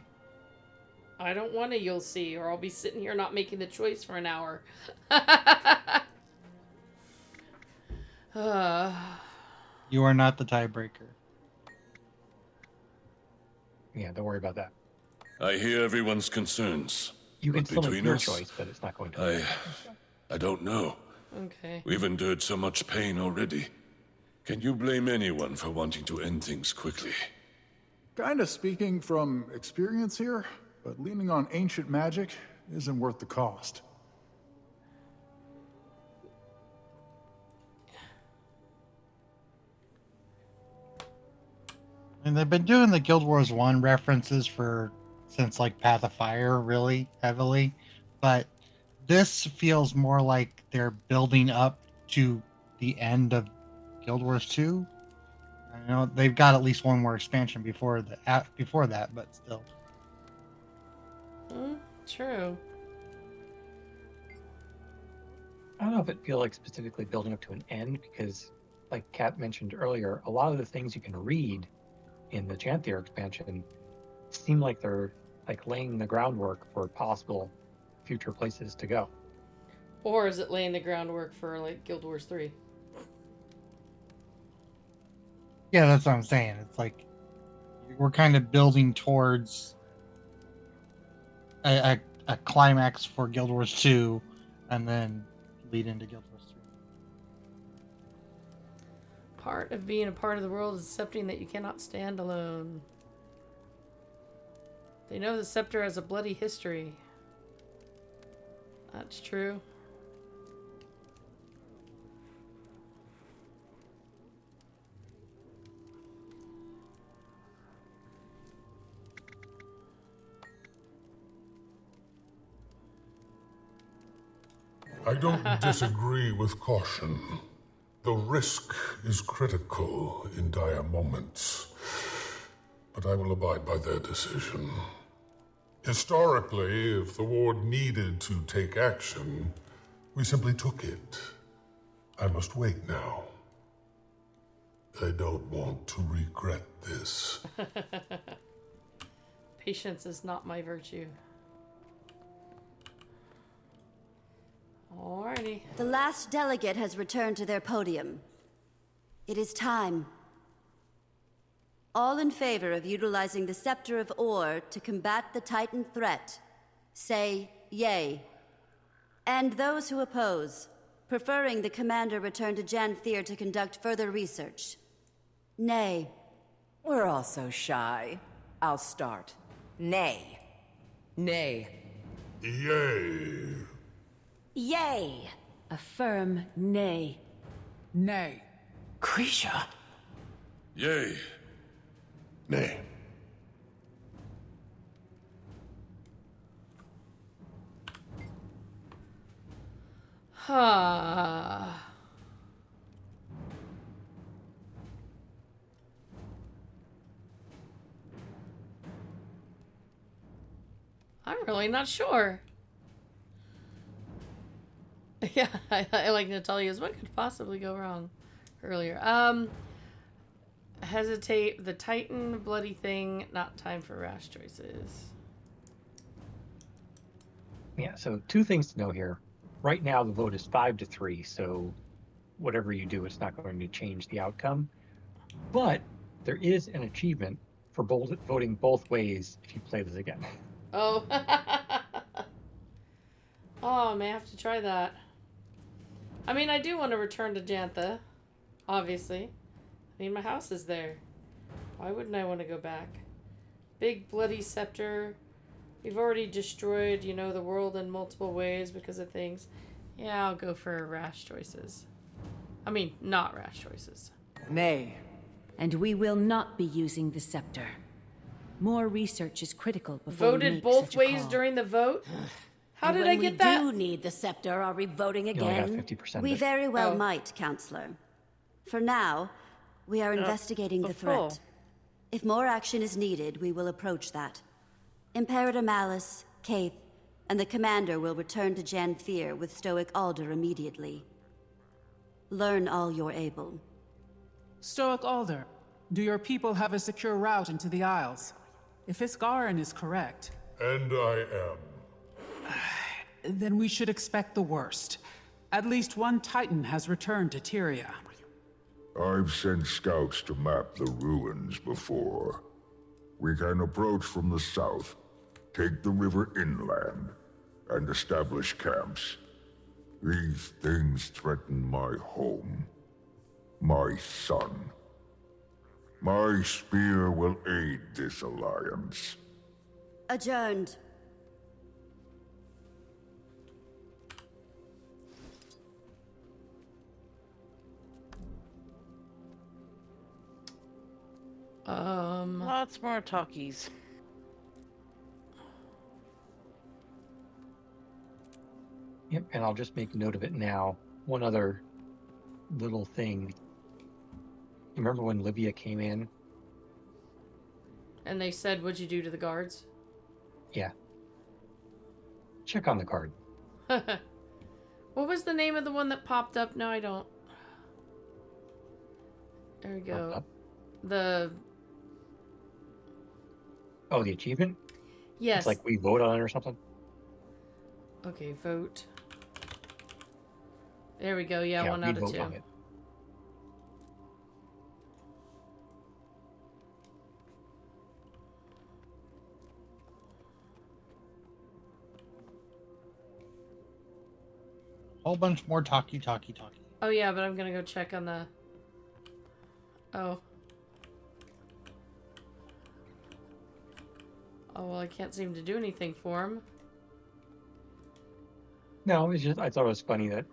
I don't want to you'll see, or I'll be sitting here not making the choice for an hour. You are not the tiebreaker. Yeah, don't worry about that. I hear everyone's concerns. You can but still make between your us, choice, but it's not going to. I don't know. Okay. We've endured so much pain already. Can you blame anyone for wanting to end things quickly? Kinda speaking from experience here, but leaning on ancient magic isn't worth the cost. And they've been doing the Guild Wars 1 references since like Path of Fire really heavily, but this feels more like they're building up to the end of Guild Wars 2. I know they've got at least one more expansion before that, but still. True. I don't know if it feels like specifically building up to an end, because, like Kat mentioned earlier, a lot of the things you can read in the Janthier expansion seem like they're like laying the groundwork for possible future places to go. Or is it laying the groundwork for like Guild Wars 3? Yeah, that's what I'm saying. It's like we're kind of building towards a climax for Guild Wars 2 and then lead into Guild Wars 3. Part of being a part of the world is accepting that you cannot stand alone. They know the scepter has a bloody history. That's true. I don't disagree with caution, The risk is critical in dire moments, but I will abide by their decision. Historically, if the Ward needed to take action, we simply took it. I must wait now. I don't want to regret this. Patience is not my virtue. Alrighty. The last delegate has returned to their podium. It is time. All in favor of utilizing the Scepter of Ore to combat the Titan threat, say yay. And those who oppose, preferring the commander return to Janthir to conduct further research, nay. We're all so shy. I'll start. Nay. Nay. Yay. Yay! A firm nay. Nay. Grisha. Yay. Nay. Ha. I'm really not sure. Yeah, I like Natalia's. What could possibly go wrong? Earlier. Hesitate. The Titan. Bloody thing. Not time for rash choices. Yeah, so 2 things to know here. Right now, the vote is 5-3, so whatever you do, it's not going to change the outcome. But there is an achievement for voting both ways if you play this again. Oh. Oh, I may have to try that. I mean, I do want to return to Jantha, obviously. I mean, my house is there. Why wouldn't I want to go back? Big bloody scepter. We've already destroyed, you know, the world in multiple ways because of things. Yeah, I'll go for rash choices. I mean, not rash choices. Nay. And we will not be using the scepter. More research is critical before we Voted make both such a ways call. during the vote? How And did when I get that? we do need the scepter, are we voting You only got again? 50% We of it. very well Oh. might, Counselor. For now, we are investigating the full. threat. If more action is needed, we will approach that. Imperator Malice, Kaith, and the Commander will return to Janthir with Stoic Alder immediately. Learn all you're able. Stoic Alder, do your people have a secure route into the Isles? If Isgarin is correct, And I am. then we should expect the worst. At least one Titan has returned to Tyria. I've sent scouts to map the ruins before. We can approach from the south, take the river inland, and establish camps. These things threaten my home, my son. My spear will aid this alliance. Adjourned. Lots more talkies. Yep, and I'll just make note of it now. One other little thing. You remember when Livia came in? And they said, what'd you do to the guards? Yeah. Check on the guard. What was the name of the one that popped up? No, I don't. There we go. Up. The... Oh, the achievement? Yes. It's like we vote on it or something? Okay, vote. There we go. Yeah, Yeah, 1 we out of vote 2. on it. Whole bunch more talkie. Oh yeah, but I'm gonna go check on the... Oh. Oh, well, I can't seem to do anything for him. No, it's just I thought it was funny that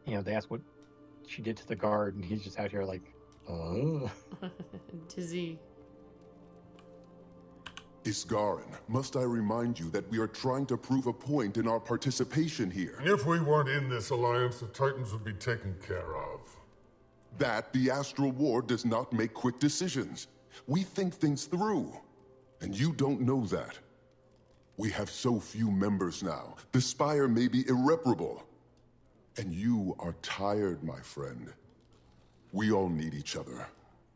they asked what she did to the guard, and he's just out here like, oh. Dizzy. Isgarin, must I remind you that we are trying to prove a point in our participation here? If we weren't in this alliance, the Titans would be taken care of. that the Astral Ward does not make quick decisions. We think things through, and you don't know that. We have so few members now. The Spire may be irreparable. And you are tired, my friend. We all need each other.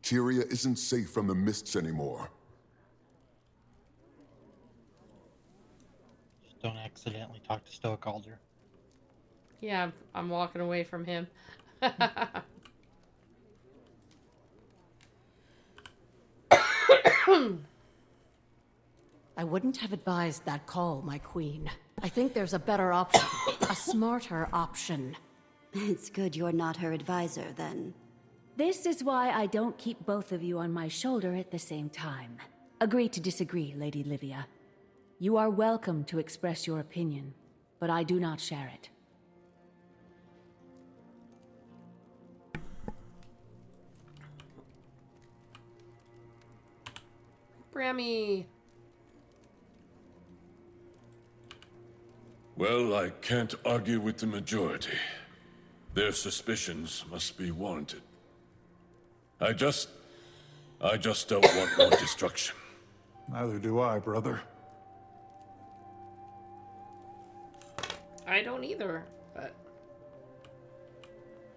Tyria isn't safe from the mists anymore. Just don't accidentally talk to Stoic Alder. Yeah, I'm walking away from him. I wouldn't have advised that call, my queen. I think there's a better option. A smarter option. It's good you're not her advisor, then. This is why I don't keep both of you on my shoulder at the same time. Agree to disagree, Lady Livia. You are welcome to express your opinion, but I do not share it. Brammy. Well, I can't argue with the majority. Their suspicions must be warranted. I just don't want more destruction. Neither do I, brother. I don't either, but...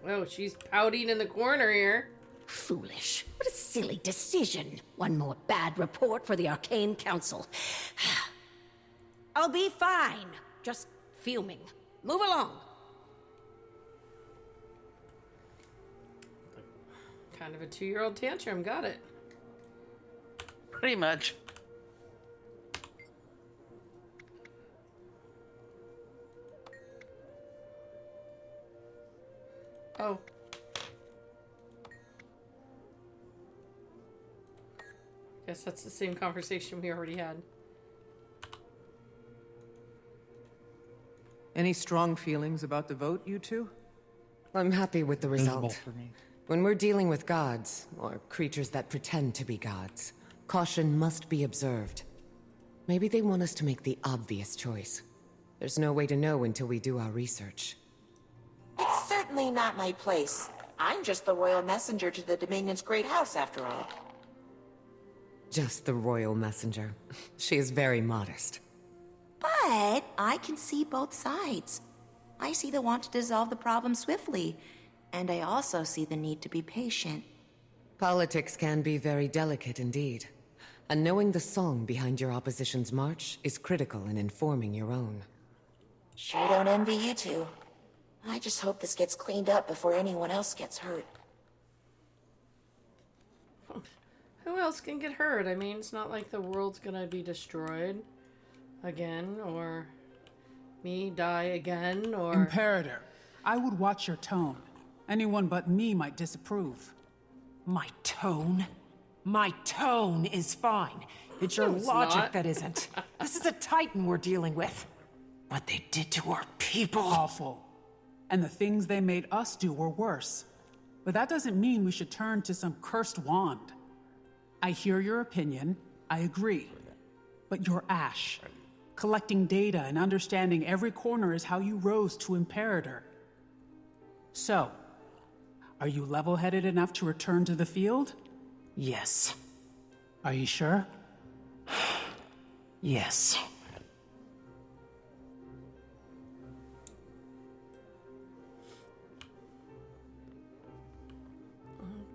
Oh, she's pouting in the corner here. Foolish. What a silly decision. One more bad report for the Arcane Council. I'll be fine. Just fuming. Move along. Kind of a 2-year-old tantrum, got it. Pretty much. Oh. Guess that's the same conversation we already had. Any strong feelings about the vote, you two? I'm happy with the Visible result. for me. When we're dealing with gods, or creatures that pretend to be gods, caution must be observed. Maybe they want us to make the obvious choice. There's no way to know until we do our research. It's certainly not my place. I'm just the royal messenger to the Dominion's great house, after all. Just the royal messenger. She is very modest. But I can see both sides. I see the want to dissolve the problem swiftly, and I also see the need to be patient. Politics can be very delicate indeed. And knowing the song behind your opposition's march is critical in informing your own. Sure don't envy you two. I just hope this gets cleaned up before anyone else gets hurt. Who else can get hurt? I mean, it's not like the world's gonna be destroyed again, or me die again, or... Imperator, I would watch your tone. Anyone but me might disapprove. My tone? My tone is fine. It's your No, it's logic not. that isn't. This is a Titan we're dealing with. What they did to our people. Awful. And the things they made us do were worse. But that doesn't mean we should turn to some cursed wand. I hear your opinion. I agree. But you're Ash. Collecting data and understanding every corner is how you rose to Imperator. So, are you level-headed enough to return to the field? Yes. Are you sure? Yes.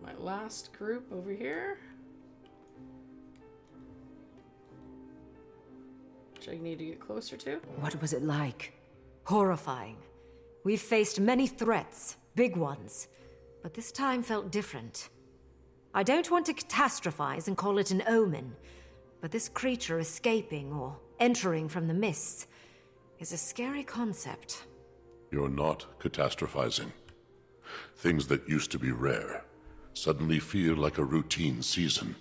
My last group over here. Which I need to get closer to. What was it like? Horrifying. We've faced many threats, big ones, but this time felt different. I don't want to catastrophize and call it an omen, but this creature escaping or entering from the mists is a scary concept. You're not catastrophizing. Things that used to be rare suddenly feel like a routine season.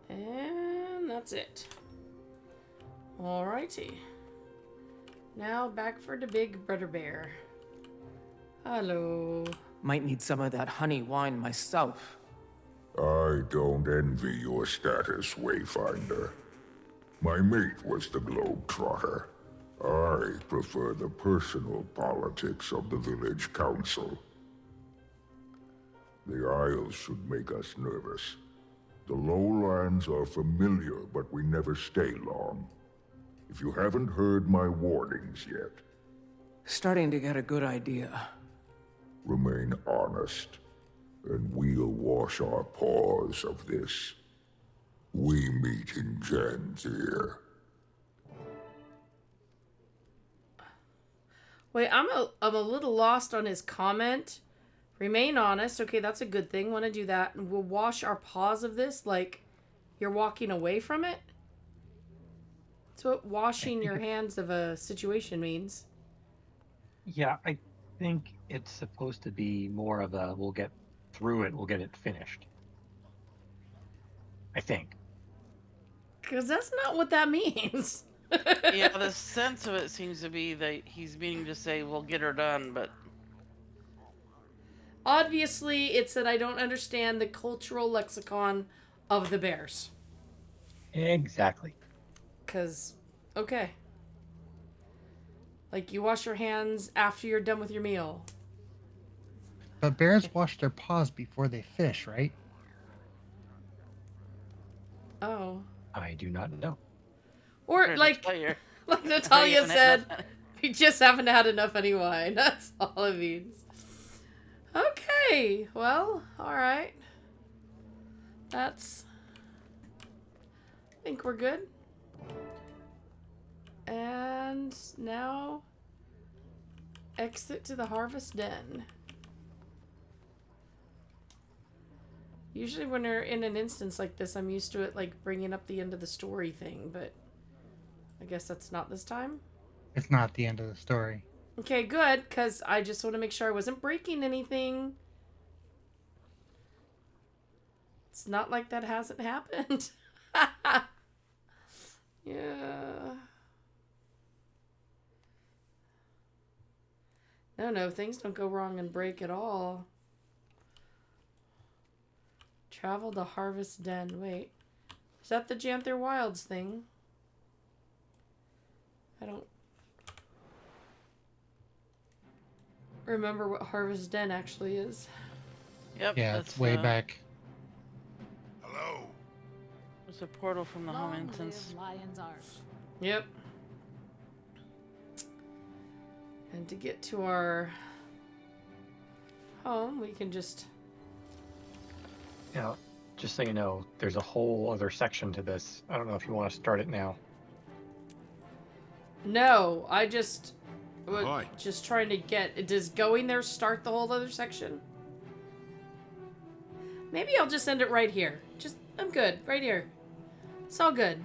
And that's it. Alrighty. Now back for the big brother bear. Hello. Might need some of that honey wine myself. I don't envy your status, Wayfinder. My mate was the Globetrotter. I prefer the personal politics of the village council. The Isles should make us nervous. The lowlands are familiar, but we never stay long. If you haven't heard my warnings yet, Starting to get a good idea. remain honest, and we'll wash our paws of this. We meet in Janthir. Wait, I'm a little lost on his comment. Remain honest. Okay, that's a good thing. Want to do that. And we'll wash our paws of this, like you're walking away from it. That's what washing your hands of a situation means. Yeah, I think it's supposed to be more of a we'll get through it, we'll get it finished. I think. Because that's not what that means. Yeah, the sense of it seems to be that he's meaning to say we'll get her done, but Obviously, it's that I don't understand the cultural lexicon of the bears. Exactly. Because, okay. Like, you wash your hands after you're done with your meal. But bears wash their paws before they fish, right? Oh. I do not know. Or, like Natalia said, we just haven't had enough any wine. That's all it means. Okay, well, alright. I think we're good. And now, exit to the Harvest Den. Usually when we're in an instance like this, I'm used to it, like, bringing up the end of the story thing, but I guess that's not this time. It's not the end of the story. Okay, good, because I just want to make sure I wasn't breaking anything. It's not like that hasn't happened. Yeah. No, things don't go wrong and break at all. Travel to Harvest Den. Wait. Is that the Janthir Wilds thing? I don't remember what Harvest Den actually is. Yep. Yeah, it's way back. There's a portal from the home instance. Lion's Arch. Yep. And to get to our home, we can just... Now, just so you know, there's a whole other section to this. I don't know if you want to start it now. No, I just... Ahoy. Just trying to get... Does going there start the whole other section? Maybe I'll just end it right here. I'm good. Right here. It's all good.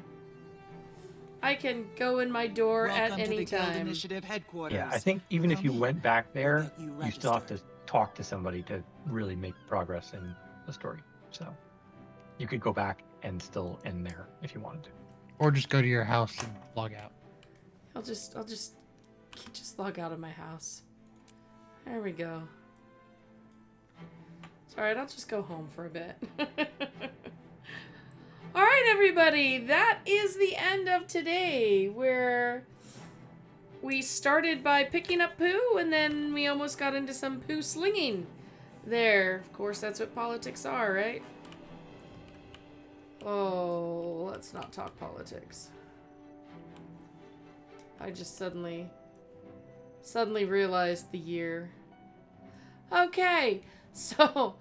I can go in my door at any time. Initiative headquarters. Yeah, I think even if you went back there, you still have to talk to somebody to really make progress in the story. So you could go back and still end there if you wanted to. Or just go to your house and log out. I'll just log out of my house. There we go. It's alright, I'll just go home for a bit. Alright, everybody, that is the end of today, where we started by picking up poo, and then we almost got into some poo slinging there. Of course, that's what politics are, right? Oh, let's not talk politics. I just suddenly realized the year. Okay, so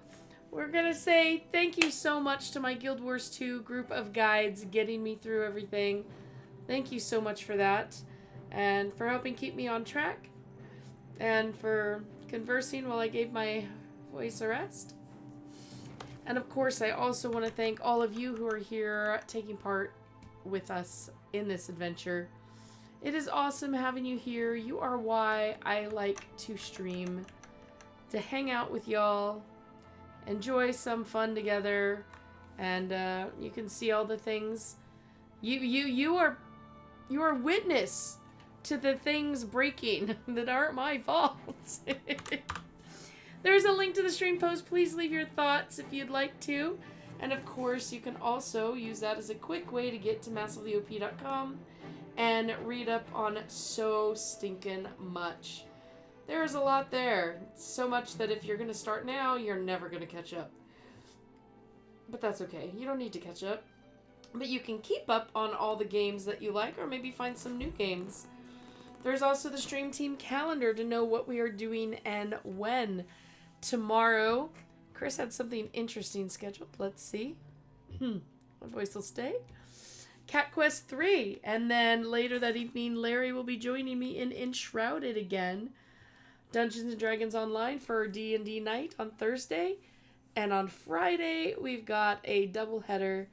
we're gonna say thank you so much to my Guild Wars 2 group of guides getting me through everything. Thank you so much for that, and for helping keep me on track, and for conversing while I gave my voice a rest. And of course, I also want to thank all of you who are here taking part with us in this adventure. It is awesome having you here. You are why I like to stream, to hang out with y'all, enjoy some fun together, and you can see all the things. You are witness to the things breaking that aren't my fault. There's a link to the stream post. Please leave your thoughts if you'd like to. And of course, you can also use that as a quick way to get to massivelyop.com and read up on so stinking much. There's a lot there. So much that if you're going to start now, you're never going to catch up. But that's okay. You don't need to catch up. But you can keep up on all the games that you like, or maybe find some new games. There's also the Stream Team calendar to know what we are doing and when. Tomorrow, Chris had something interesting scheduled. Let's see. My voice will stay. Cat Quest 3. And then later that evening, Larry will be joining me in Enshrouded again. Dungeons & Dragons Online for D&D night on Thursday. And on Friday, we've got a doubleheader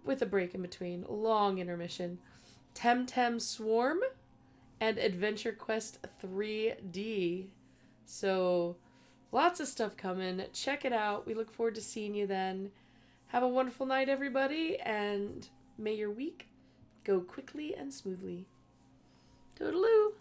with a break in between. Long intermission. Temtem Swarm and Adventure Quest 3D. So, lots of stuff coming. Check it out. We look forward to seeing you then. Have a wonderful night, everybody, and may your week go quickly and smoothly. Toodaloo!